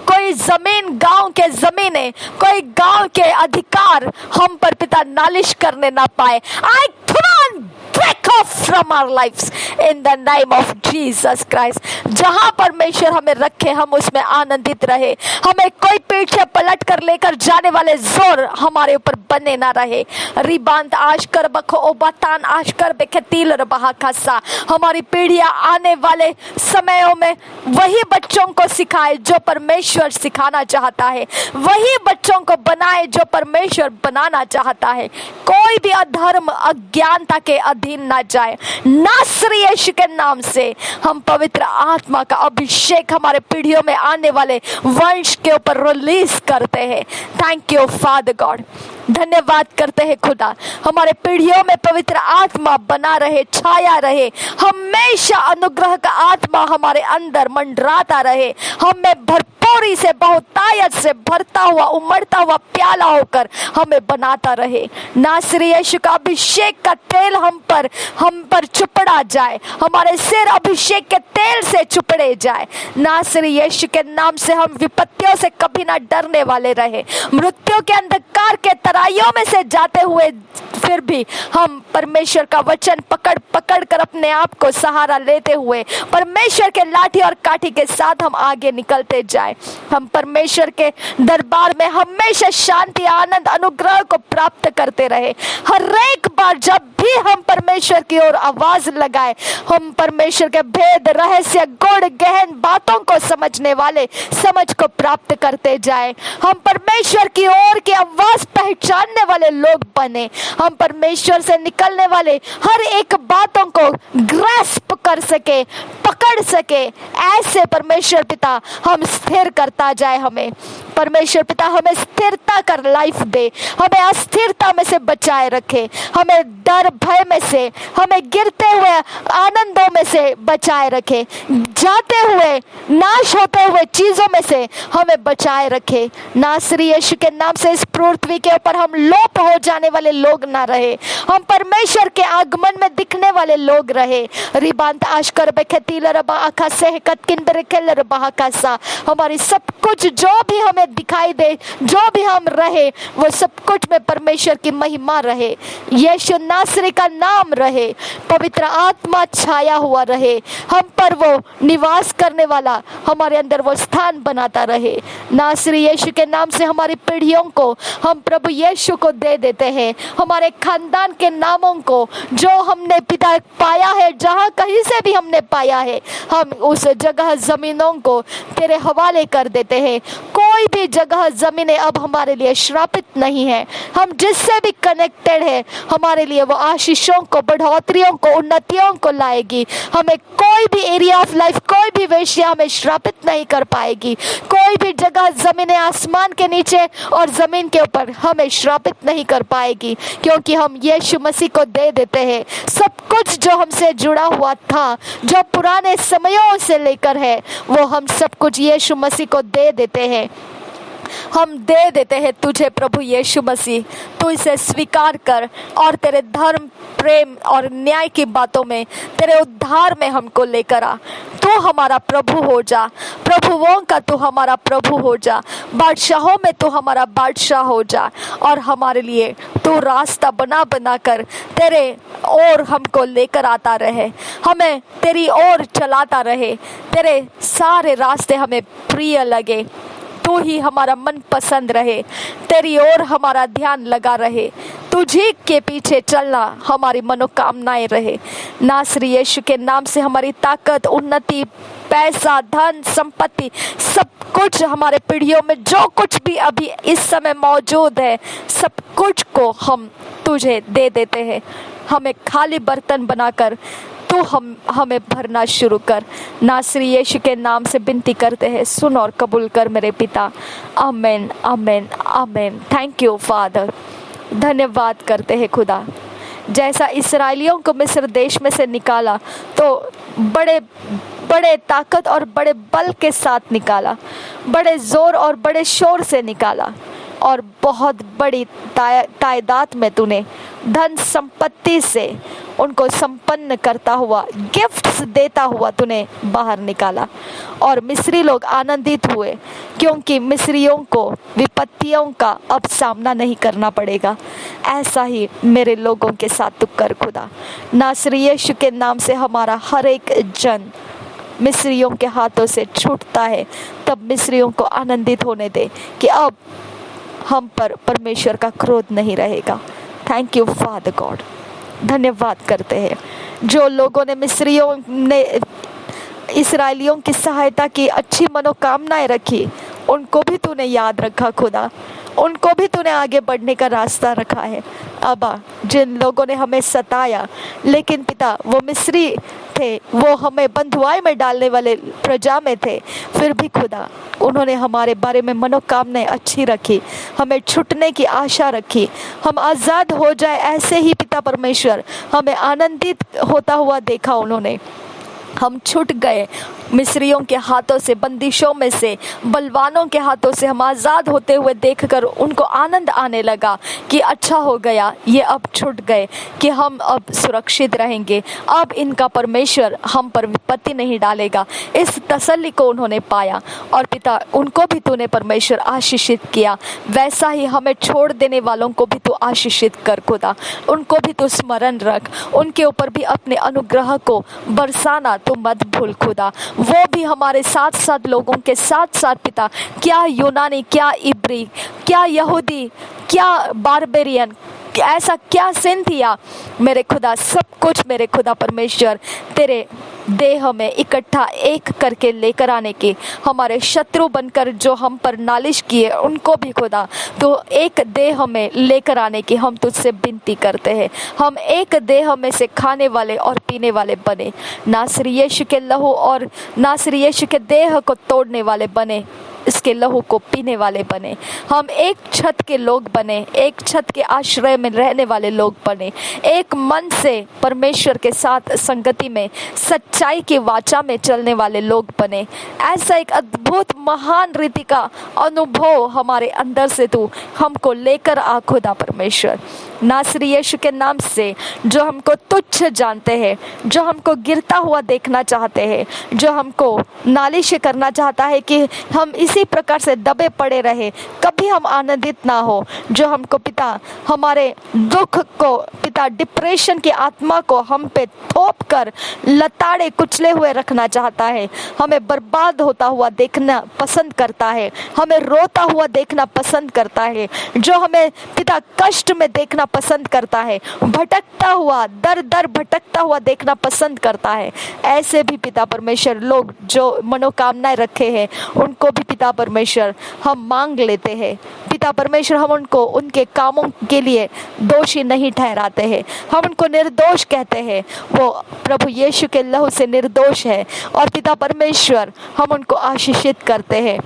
कोई जमीन, गांव के जमीनें, कोई गांव के अधिकार हम पर पिता नालिश करने ना पाए। I command break off from our lives in the name of Jesus Christ. जहां परमेश्वर हमें रखे हम उसमें आनंदित रहे। हमें कोई पीछे पलट कर लेकर जाने वाले जोर हमारे ऊपर बने ना रहे। रिबांत आशकर बखो ओबातान आशकर बेखतील और बहाकासा। हमारी पीढ़ियां आने वाले समयों में वही बच्चों को सिखाए जो परमेश्वर सिखाना चाहता है, वही बच्चों को बनाए जो परमेश्वर बनाना चाहता है। कोई भी अधर्म अज्ञानता के अधीन ना जाए। नासरी यीशु के नाम से हम पवित्र आत्मा का अभिषेक हमारे पीढ़ियों में आने वाले वंश के ऊपर रिलीज करते हैं। थैंक यू फादर गॉड, धन्यवाद करते हैं खुदा। हमारे पीढ़ियों में पवित्र आत्मा बना रहे, छाया रहे, हमेशा अनुग्रह का आत्मा हमारे अंदर मंडराता रहे, हमें भरपूरी से बहुतायत से भरता हुआ उमड़ता हुआ प्याला होकर हमें बनाता रहे। नासरी यीशु का अभिषेक का तेल हम पर चुपड़ा जाए, हमारे सिर अभिषेक के तेल से चुपड़े जाए। नासरी यीशु के नाम से हम विपत्तियों से कभी ना डरने वाले रहे। मृत्यु के अंधकार के तराइयों में से जाते हुए फिर भी हम परमेश्वर का वचन पकड़ पकड़ कर अपने आप को सहारा लेते हुए परमेश्वर के लाठी और काठी के साथ हम आगे निकलते जाए। हम परमेश्वर के दरबार में हमेशा शांति, आनंद, अनुग्रह को प्राप्त करते रहे। हर एक बार जब भी हम परमेश्वर की ओर आवाज लगाए, हम परमेश्वर के भेद, रहस्य, गुण, गहन बातों को समझने वाले समझ को प्राप्त करते जाए। हम परमेश्वर की ओर की आवाज पहचानने वाले लोग बने। हम परमेश्वर से निकलने वाले हर एक बातों को ग्रास्प कर सके, पकड़ सके। ऐसे परमेश्वर पिता हम स्थिर करता जाए। हमें परमेश्वर पिता हमें स्थिरता कर लाइफ दे, हमें अस्थिरता में से बचाए रखे, हमें डर भय में से, हमें गिरते हुए आनंदों में से बचाए रखे, जाते हुए नाश होते हुए चीजों में से हमें बचाए रखे। नासरी यीशु के नाम से इस पृथ्वी के ऊपर हम लोप हो जाने वाले लोग ना रहे। हम परमेश्वर के आगमन में दिखने वाले लोग रहे। रिबांत आशकर बेखेतील रबा आखा से कतकिन बरखेल रबा आकासा, हमारी सब कुछ जो भी हमें दिखाई दे, जो भी हम रहे, वो सब कुछ में परमेश्वर की महिमा रहे, यीशु नासरी का नाम रहे, पवित्र आत्मा छाया हुआ रहे, हम पर वो निवास करने वाला हमारे अंदर वो स्थान बनाता रहे। नासरी यीशु के नाम से हमारी पीढ़ियों को हम प्रभु यीशु को दे देते हैं। हमारे खानदान के नामों को जो हमने पिता पाया है, जहाँ कहीं से भी हमने पाया है, हम उस जगह जमीनों को तेरे हवाले कर देते हैं। कोई भी जगह जमीनें अब हमारे लिए श्रापित नहीं है। हम जिससे भी कनेक्टेड है हमारे लिए वो आशीषों को, बढ़ोतरियों को, उन्नतियों को लाएगी। हमें कोई भी एरिया ऑफ लाइफ, कोई भी वेश्या हमें श्रापित नहीं कर पाएगी। कोई भी जगह जमीनें आसमान के नीचे और जमीन के ऊपर हमें श्रापित नहीं कर पाएगी, क्योंकि हम यीशु मसीह को दे देते हैं सब कुछ जो हमसे जुड़ा हुआ था, जो पुराने समयों से लेकर है, वो हम सब कुछ यीशु मसीह को दे देते हैं। हम दे देते हैं तुझे प्रभु यीशु मसीह। तू इसे स्वीकार कर और तेरे धर्म, प्रेम और न्याय की बातों में, तेरे उद्धार में हमको लेकर आ। तू हमारा प्रभु हो जा, प्रभुओं का तू हमारा प्रभु हो जा, बादशाहों में तू हमारा बादशाह हो जा, और हमारे लिए तू रास्ता बना बना कर तेरे ओर हमको लेकर आता रहे, हमें तेरी ओर चलाता रहे, तेरे सारे रास्ते हमें प्रिय लगे, तू ही हमारा मन पसंद रहे, तेरी ओर हमारा ध्यान लगा रहे, तुझी के पीछे चलना हमारी मनोकामनाएं रहे। नासरी यीशु के नाम से हमारी ताकत, उन्नति, पैसा, धन, संपत्ति, सब कुछ हमारे पीढ़ियों में जो कुछ भी अभी इस समय मौजूद है, सब कुछ को हम तुझे दे देते हैं। हमें खाली बर्तन बनाकर तू हमें भरना शुरू कर। नासरी यीशु के नाम से विनती करते हैं, सुन और कबूल कर मेरे पिता। Amen, amen, amen. Thank you Father. धन्यवाद करते हैं खुदा। जैसा इस्राएलियों को मिस्र देश में से निकाला, तो बड़े बड़े ताकत और बड़े बल के साथ निकाला, बड़े जोर और बड़े शोर से निकाला, और बहुत बड़ी तादाद में तूने धन संपत्ति से उनको संपन्न करता हुआ, गिफ्ट्स देता हुआ तूने बाहर निकाला। और मिस्री लोग आनंदित हुए, क्योंकि मिस्रियों को विपत्तियों का अब सामना नहीं करना पड़ेगा। ऐसा ही मेरे लोगों के साथ तू कर खुदा। नासरी यीशु के नाम से हमारा हर एक जन मिस्रियों के हाथों से छूटता है, तब मिस्रियों को आनंदित होने दे कि अब हम पर परमेश्वर का क्रोध नहीं रहेगा। Thank you Father God. धन्यवाद करते हैं जो लोगों ने मिस्रियों ने इस्राएलियों की सहायता की, अच्छी मनोकामनाएं रखी, उनको भी तूने याद रखा खुदा, उनको भी तूने आगे बढ़ने का रास्ता रखा है। अबा, जिन लोगों ने हमें सताया, लेकिन पिता वो मिस्री थे, वो हमें बंधुआई में डालने वाले प्रजा में थे, फिर भी खुदा उन्होंने हमारे बारे में मनोकामनाएं अच्छी रखी, हमें छुटने की आशा रखी, हम आज़ाद हो जाए ऐसे ही पिता परमेश्वर हमें आनंदित होता हुआ देखा उन्होंने। हम छूट गए मिस्रियों के हाथों से, बंदिशों में से, बलवानों के हाथों से हम आज़ाद होते हुए देखकर उनको आनंद आने लगा कि अच्छा हो गया, ये अब छूट गए, कि हम अब सुरक्षित रहेंगे, अब इनका परमेश्वर हम पर विपत्ति नहीं डालेगा। इस तसल्ली को उन्होंने पाया, और पिता उनको भी तूने परमेश्वर आशीषित किया। वैसा ही हमें छोड़ देने वालों को भी तू आशीषित कर खुदा, उनको भी तू स्मरण रख, उनके ऊपर भी अपने अनुग्रह को बरसाना तू मत भूल खुदा। वो भी हमारे साथ साथ लोगों के साथ साथ पिता, क्या यूनानी, क्या इब्री, क्या यहूदी, क्या बारबेरियन, ऐसा क्या सिंथिया, मेरे खुदा सब कुछ मेरे खुदा परमेश्वर तेरे देह में इकट्ठा एक करके लेकर आने की, हमारे शत्रु बनकर जो हम पर नालिश किए उनको भी खुदा तो एक देह में लेकर आने की हम तुझसे विनती करते हैं। हम एक देह में से खाने वाले और पीने वाले बने, नासरी यीशु के लहू और नासरी यीशु के देह को तोड़ने वाले बने, इसके लहू को पीने वाले बने। हम एक छत के लोग बने, एक छत के आश्रय में रहने वाले लोग बने, एक मन से परमेश्वर के साथ संगति में, सच्चाई की वाचा में चलने वाले लोग बने। ऐसा एक अद्भुत महान रीति का अनुभव हमारे अंदर से तू हमको लेकर आ खुदा परमेश्वर। नासरी यीशु के नाम से जो हमको तुच्छ जानते हैं, जो हमको गिरता हुआ देखना चाहते हैं, जो हमको नालिश करना चाहता है कि हम इसी प्रकार से दबे पड़े रहे, कभी हम आनंदित ना हो, जो हमको पिता हमारे दुख को पिता डिप्रेशन की आत्मा को हम पे थोप कर लताड़े कुचले हुए रखना चाहता है, हमें बर्बाद होता हुआ देखना पसंद करता है, हमें रोता हुआ देखना पसंद करता है, जो हमें पिता कष्ट में देखना पसंद करता है, भटकता हुआ दर दर भटकता हुआ देखना पसंद करता है, ऐसे भी पिता परमेश्वर लोग जो मनोकामनाएं रखे हैं उनको भी पिता परमेश्वर हम मांग लेते हैं। पिता परमेश्वर हम उनको उनके कामों के लिए दोषी नहीं ठहराते हैं, हम उनको निर्दोष कहते हैं, वो प्रभु यीशु के लहू से निर्दोष है। और पिता परमेश्वर हम उनको आशीषित करते हैं,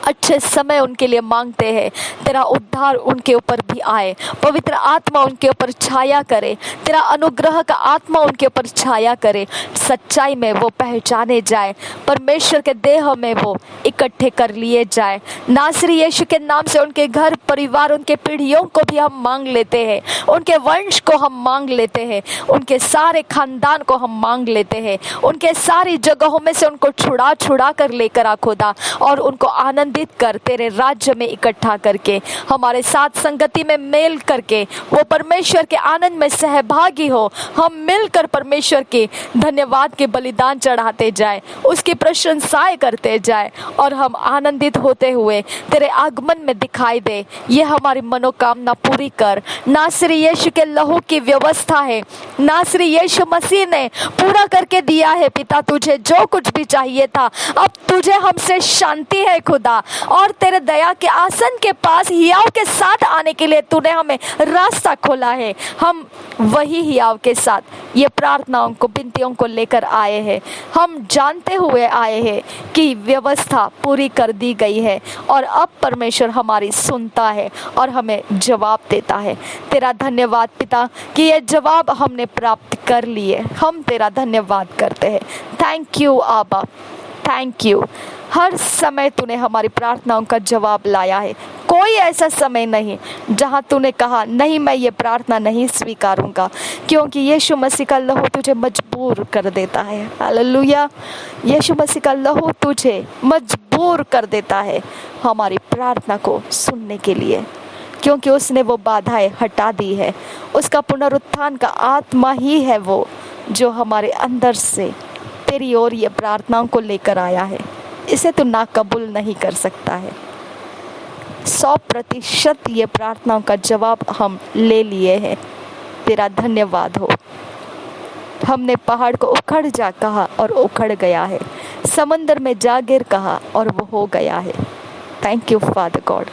अच्छे समय उनके लिए मांगते हैं, तेरा उद्धार उनके ऊपर भी आए, पवित्र आत्मा उनके ऊपर छाया करे, तेरा अनुग्रह का आत्मा उनके ऊपर छाया करे, सच्चाई में वो पहचाने जाए, परमेश्वर के देह में वो इकट्ठे कर लिए जाए। नासरी यीशु के नाम से उनके घर परिवार उनके पीढ़ियों को भी हम मांग लेते हैं, उनके वंश को हम मांग लेते हैं, उनके सारे खानदान को हम मांग लेते हैं, उनके सारी जगहों में से उनको छुड़ा छुड़ा कर लेकर आ खुदा, और उनको आनंदित कर तेरे राज्य में इकट्ठा करके, हमारे साथ संगति में मेल करके वो परमेश्वर के आनंद में सहभागी हो। हम मिलकर परमेश्वर के धन्यवाद के बलिदान चढ़ाते जाए, उसकी प्रशंसाएं करते जाए, और हम आनंदित होते हुए तेरे आगमन में दिखाई दे। ये हमारी मनोकामना पूरी कर। नासरी यीशु के लहू की व्यवस्था है, नासरी यीशु मसीह ने पूरा करके दिया है पिता, तुझे जो कुछ भी चाहिए था, अब तुझे हमसे शांति है खुदा, और तेरे दया के आसन के पास हियाव के साथ आने के लिए तूने हमें रास्ता खोला है। हम वही हियाव के साथ ये प्रार्थनाओं को विनतियों को लेकर आए हैं, हम जानते हुए आए हैं कि व्यवस्था पूरी कर दी गई है, और अब परमेश्वर हमारी सुनता है और हमें जवाब देता है। तेरा धन्यवाद पिता कि ये जवाब हमने प्राप्त कर लिए, हम तेरा धन्यवाद करते हैं। थैंक यू आबा, थैंक यू। हर समय तूने हमारी प्रार्थनाओं का जवाब लाया है, कोई ऐसा समय नहीं जहां तूने कहा नहीं मैं ये प्रार्थना नहीं स्वीकारूंगा, क्योंकि यीशु मसीह का लहू तुझे मजबूर कर देता है। हालेलुया, यीशु मसीह का लहू तुझे मजबूर कर देता है हमारी प्रार्थना को सुनने के लिए, क्योंकि उसने वो बाधाएं हटा दी है। उसका पुनरुत्थान का आत्मा ही है वो जो हमारे अंदर से तेरी ओर ये प्रार्थनाओं को लेकर आया है। इसे तू ना कबूल नहीं कर सकता है। 100% ये प्रार्थनाओं का जवाब हम ले लिए हैं। तेरा धन्यवाद हो। हमने पहाड़ को उखड़ जा कहा और उखड़ गया है, समंदर में जा गिर कहा और वो हो गया है। Thank you Father God.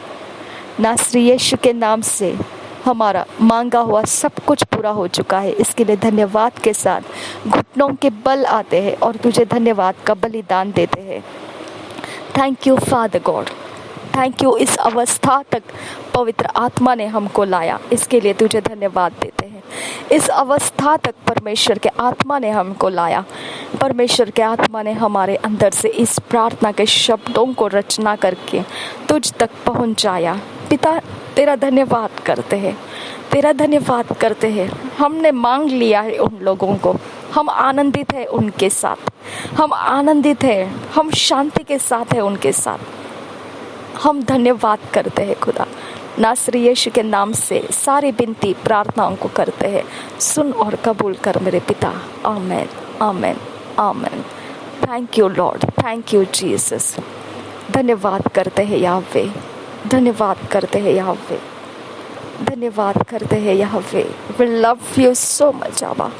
नासरी यीशु के नाम से हमारा मांगा हुआ सब कुछ पूरा हो चुका है, इसके लिए धन्यवाद के साथ घुटनों के बल आते हैं और तुझे धन्यवाद का बलिदान देते हैं। Thank you Father God, thank you. इस अवस्था तक पवित्र आत्मा ने हमको लाया, इसके लिए तुझे धन्यवाद देते हैं। इस अवस्था तक परमेश्वर के आत्मा ने हमको लाया, परमेश्वर के आत्मा ने हमारे अंदर से इस प्रार्थना के शब्दों को रचना करके तुझ तक पहुंचाया। पिता तेरा धन्यवाद करते हैं, तेरा धन्यवाद करते हैं। हमने मांग लिया है उन लोगों को, हम आनंदित हैं उनके साथ, हम आनंदित हैं, हम शांति के साथ हैं उनके साथ। हम धन्यवाद करते हैं खुदा। नासरी यीशु के नाम से सारी विनती प्रार्थनाओं को करते हैं, सुन और कबूल कर मेरे पिता। Amen, amen, amen. Thank you Lord, thank you Jesus. धन्यवाद करते हैं याहवे, धन्यवाद करते हैं याहवे, धन्यवाद करते हैं Yahweh. We love you so much Abba,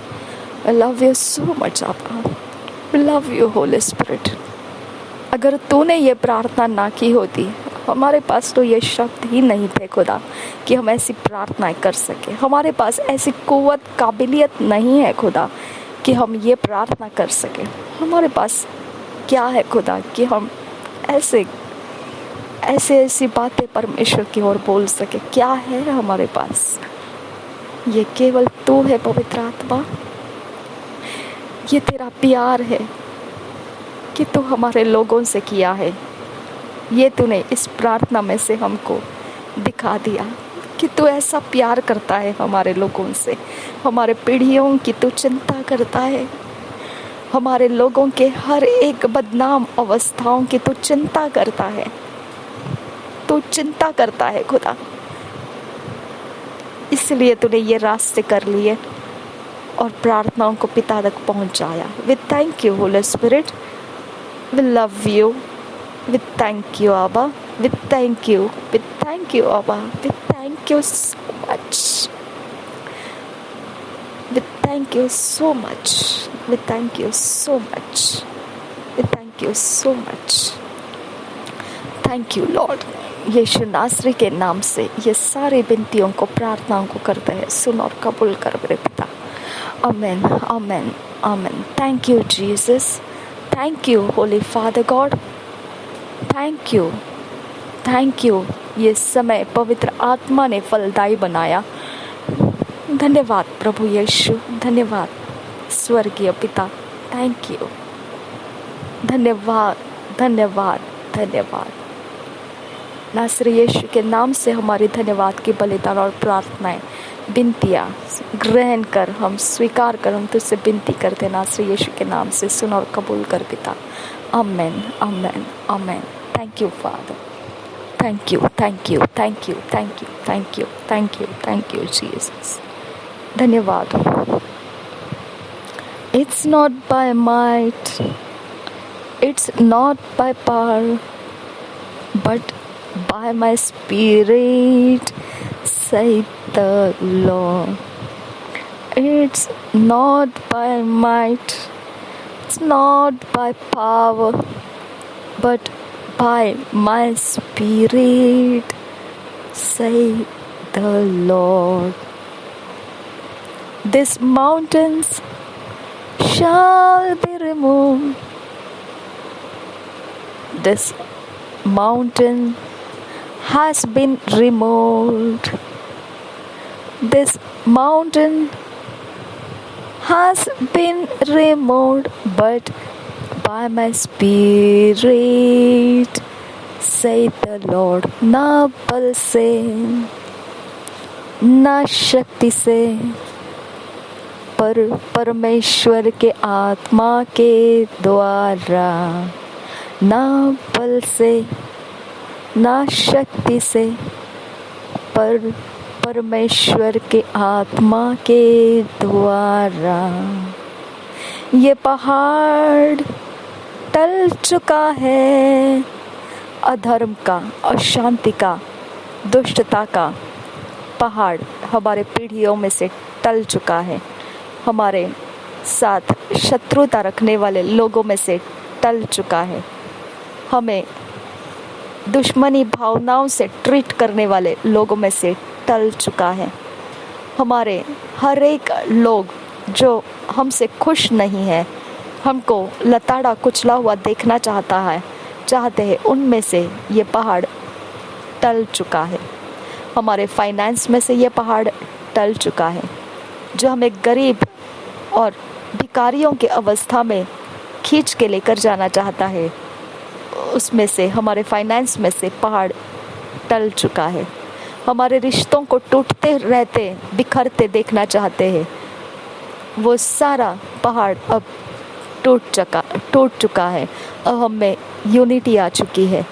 I love you so much Abba, we love you Holy Spirit। अगर तूने ये प्रार्थना ना की होती, हमारे पास तो ये शब्द ही नहीं थे खुदा कि हम ऐसी प्रार्थनाएं कर सके। हमारे पास ऐसी कुव्वत काबिलियत नहीं है खुदा कि हम ये प्रार्थना कर सके। हमारे पास क्या है खुदा कि हम ऐसी बातें परमेश्वर की ओर बोल सके। क्या है हमारे पास? ये केवल तू है पवित्र आत्मा। ये तेरा प्यार है कि तू हमारे लोगों से किया है। ये तूने इस प्रार्थना में से हमको दिखा दिया। कि तू ऐसा प्यार करता है हमारे लोगों से, हमारे पीढ़ियों की तू चिंता करता है, हमारे लोगों के हर एक बदनाम अवस्थाओं की तू चिंता करता है, तू चिंता करता है खुदा। इसलिए तूने ये रास्ते कर लिए और प्रार्थनाओं को पिता तक पहुंचाया। We thank you Holy Spirit, we love you, we thank you आबा, we thank you, we thank you आबा, we thank you so much, we thank you so much, we thank you so much, we thank you so much. Thank you Lord. Yeshu नासरी के नाम से ये सारी विनतियों को, प्रार्थनाओं को करते हैं, सुन और कबूल कर मेरे पिता। Amen, amen, amen. Thank you Jesus, thank you holy Father God, thank you, thank you. ये समय पवित्र आत्मा ने फलदायी बनाया। धन्यवाद प्रभु यीशु, धन्यवाद स्वर्गीय पिता, थैंक यू, धन्यवाद, धन्यवाद, धन्यवाद। नासरी यीशु के नाम से हमारी धन्यवाद की बलिदान और प्रार्थनाएं, विनतियाँ ग्रहण कर, हम स्वीकार कर, हम तुझसे विनती करते नासरी यीशु के नाम से, सुन और कबूल कर पिता। Amen, amen, amen. Thank you Father, thank you, thank you, thank you, thank you, thank you, thank you, thank you Jesus. धन्यवाद। It's not by might, it's not by power, but by my spirit, saith the Lord. It's not by might, it's not by power, but by my spirit, saith the Lord. These mountains shall be removed. This mountain has been removed. This mountain has been removed, but by my spirit, saith the Lord. ना बल से, ना शक्ति से, पर परमेश्वर के आत्मा के द्वारा। ना बल से, ना शक्ति से, पर परमेश्वर के आत्मा के द्वारा। ये पहाड़ टल चुका है, अधर्म का, अशांति का, दुष्टता का पहाड़ हमारे पीढ़ियों में से टल चुका है, हमारे साथ शत्रुता रखने वाले लोगों में से टल चुका है, हमें दुश्मनी भावनाओं से ट्रीट करने वाले लोगों में से टल चुका है। हमारे हर एक लोग जो हमसे खुश नहीं है, हमको लताड़ा कुचला हुआ देखना चाहते हैं, उनमें से ये पहाड़ टल चुका है। हमारे फाइनेंस में से ये पहाड़ टल चुका है। जो हमें गरीब और भिखारियों की अवस्था में खींच के लेकर जाना चाहता है, उसमें से, हमारे फाइनेंस में से पहाड़ टल चुका है। हमारे रिश्तों को टूटते रहते, बिखरते देखना चाहते हैं, वो सारा पहाड़ अब टूट चुका है। अब हम में यूनिटी आ चुकी है,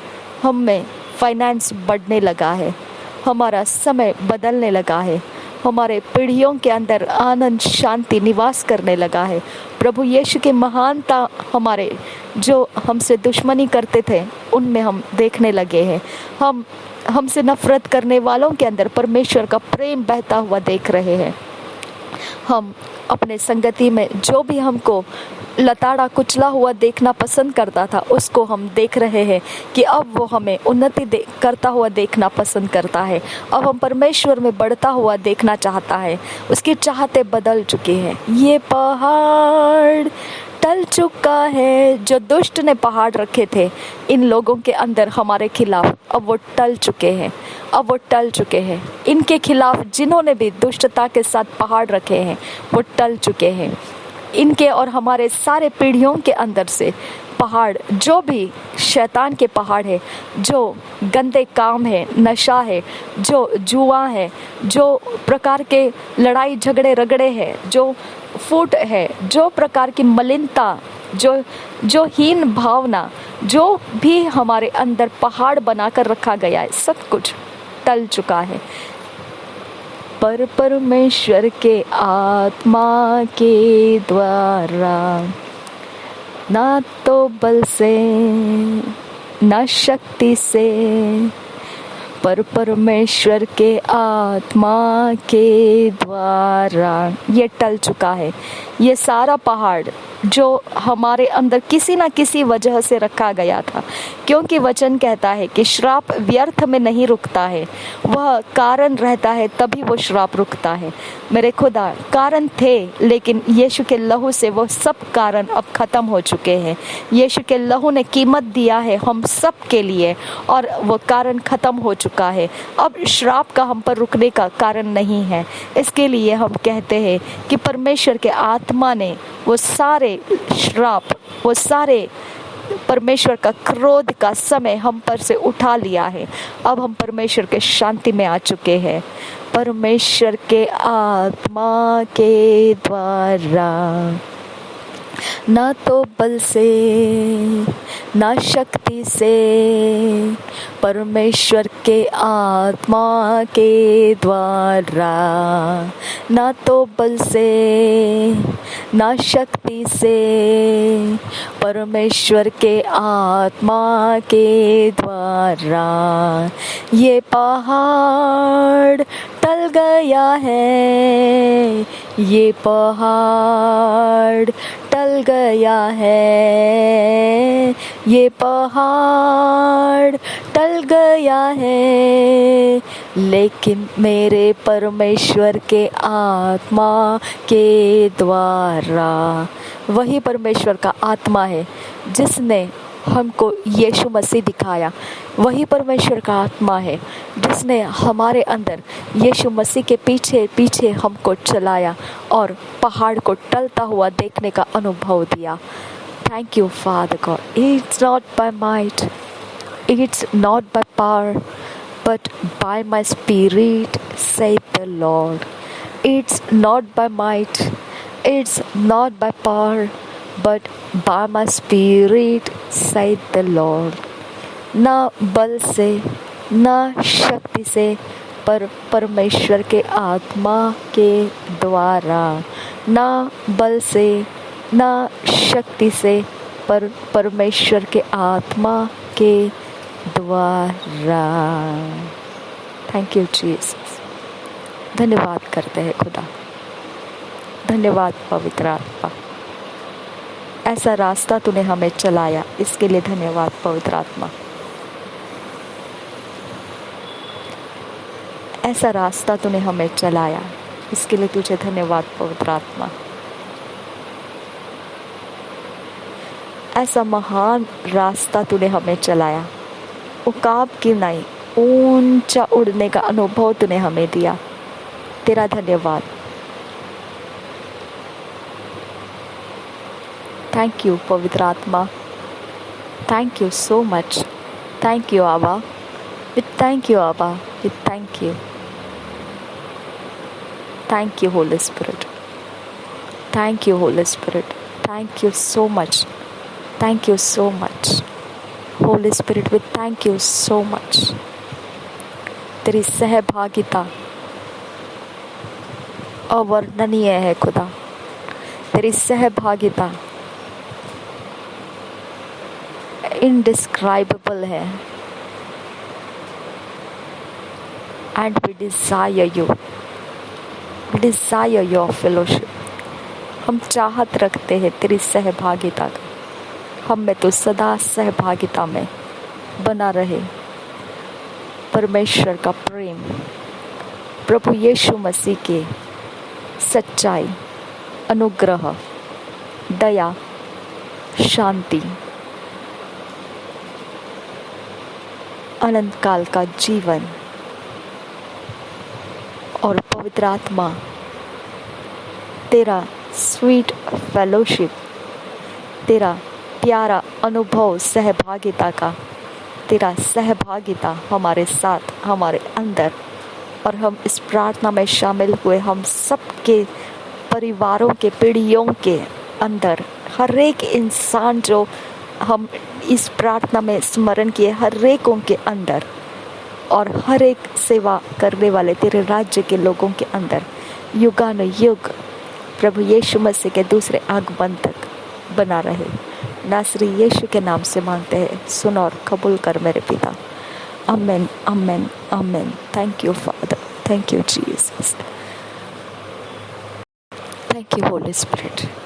हम में फाइनेंस बढ़ने लगा है, हमारा समय बदलने लगा है, हमारे पीढ़ियों के अंदर आनंद शांति निवास करने लगा है। प्रभु यीशु की महानता हमारे जो हमसे दुश्मनी करते थे उनमें हम देखने लगे हैं। हमसे नफरत करने वालों के अंदर परमेश्वर का प्रेम बहता हुआ देख रहे हैं। हम अपने संगति में जो भी हमको लताड़ा कुचला हुआ देखना पसंद करता था, उसको हम देख रहे हैं कि अब वो हमें उन्नति करता हुआ देखना पसंद करता है। अब हम परमेश्वर में बढ़ता हुआ देखना चाहता है, उसकी चाहते बदल चुकी हैं। ये पहाड़ टल चुका है। जो दुष्ट ने पहाड़ रखे थे इन लोगों के अंदर हमारे खिलाफ, अब वो टल चुके हैं, अब वो टल चुके हैं। इनके खिलाफ जिन्होंने भी दुष्टता के साथ पहाड़ रखे हैं वो टल चुके हैं। इनके और हमारे सारे पीढ़ियों के अंदर से पहाड़, जो भी शैतान के पहाड़ है, जो गंदे काम है, नशा है, जो जुआ है, जो प्रकार के लड़ाई झगड़े रगड़े है, जो फूट है, जो प्रकार की मलिनता, जो हीन भावना, जो भी हमारे अंदर पहाड़ बनाकर रखा गया है, सब कुछ टल चुका है। पर परमेश्वर के आत्मा के द्वारा, ना तो बल से ना शक्ति से, पर परमेश्वर के आत्मा के द्वारा ये टल चुका है। ये सारा पहाड़ जो हमारे अंदर किसी ना किसी वजह से रखा गया था, क्योंकि वचन कहता है कि श्राप व्यर्थ में नहीं रुकता है, वह कारण रहता है तभी वो श्राप रुकता है। मेरे खुदा, कारण थे, लेकिन यीशु के लहू से वो सब कारण अब खत्म हो चुके हैं। यीशु के लहू ने कीमत दिया है हम सब के लिए, और वो कारण खत्म हो चुका है। अब श्राप का हम पर रुकने का कारण नहीं है। इसके लिए हम कहते हैं कि परमेश्वर के आत्मा ने वो सारे श्राप, वो सारे परमेश्वर का क्रोध का समय हम पर से उठा लिया है। अब हम परमेश्वर के शांति में आ चुके हैं। परमेश्वर के आत्मा के द्वारा, ना तो बल से ना शक्ति से, परमेश्वर के आत्मा के द्वारा, ना तो बल से ना शक्ति से, परमेश्वर के आत्मा के द्वारा ये पहाड़ टल गया है, ये पहाड़ टल गया है, ये पहाड़ टल गया है, लेकिन मेरे परमेश्वर के आत्मा के द्वारा। वही परमेश्वर का आत्मा है जिसने हमको यीशु मसीह दिखाया। वही परमेश्वर का आत्मा है जिसने हमारे अंदर यीशु मसीह के पीछे पीछे हमको चलाया और पहाड़ को टलता हुआ देखने का अनुभव दिया। Thank you, Father God. It's not by might, it's not by power, but by my spirit, saith the Lord. It's not by might, it's not by power, but by my spirit, saith the Lord. ना बल से ना शक्ति से, पर परमेश्वर के आत्मा के द्वारा। ना बल से ना शक्ति से, पर परमेश्वर के आत्मा के द्वारा। Thank you Jesus. धन्यवाद करते हैं खुदा, धन्यवाद पवित्र आत्मा। ऐसा रास्ता तूने हमें चलाया, इसके लिए धन्यवाद पवित्र आत्मा। ऐसा रास्ता तूने हमें चलाया, इसके लिए तुझे धन्यवाद पवित्र आत्मा। ऐसा महान रास्ता तूने हमें चलाया, उकाब की नहीं, ऊंचा उड़ने का अनुभव तूने हमें दिया। तेरा धन्यवाद। थैंक यू पवित्र आत्मा। Thank you so much. Thank you आबा। थैंक यू आबा। Thank you. Thank you, Holy Spirit. Thank you, Holy Spirit. Thank you so much. Thank you so much. Holy Spirit, we thank you so much. तेरी सहभागिता अवर्णनीय है खुदा। तेरी सहभागिता indescribable है। And we desire you. Desire your fellowship. हम चाहत रखते हैं तेरी सहभागिता का। हम में तो सदा सहभागिता में बना रहे परमेश्वर का प्रेम, प्रभु यीशु मसीह के सच्चाई, अनुग्रह, दया, शांति, अनंत काल का जीवन और पवित्र आत्मा, तेरा स्वीट फेलोशिप, तेरा प्यारा अनुभव सहभागिता का, तेरा सहभागिता हमारे साथ, हमारे अंदर, और हम इस प्रार्थना में शामिल हुए हम सबके परिवारों के, पीढ़ियों के अंदर, हर एक इंसान जो हम इस प्रार्थना में स्मरण किए, हर एकों के अंदर, और हर एक सेवा करने वाले तेरे राज्य के लोगों के अंदर युगानुयुग प्रभु यीशु मसीह के दूसरे आगमन तक बना रहे। नासरी यीशु के नाम से मांगते हैं, सुन और कबूल कर मेरे पिता। Amen, amen, amen. Thank you Father, thank you Jesus, thank you Holy spirit.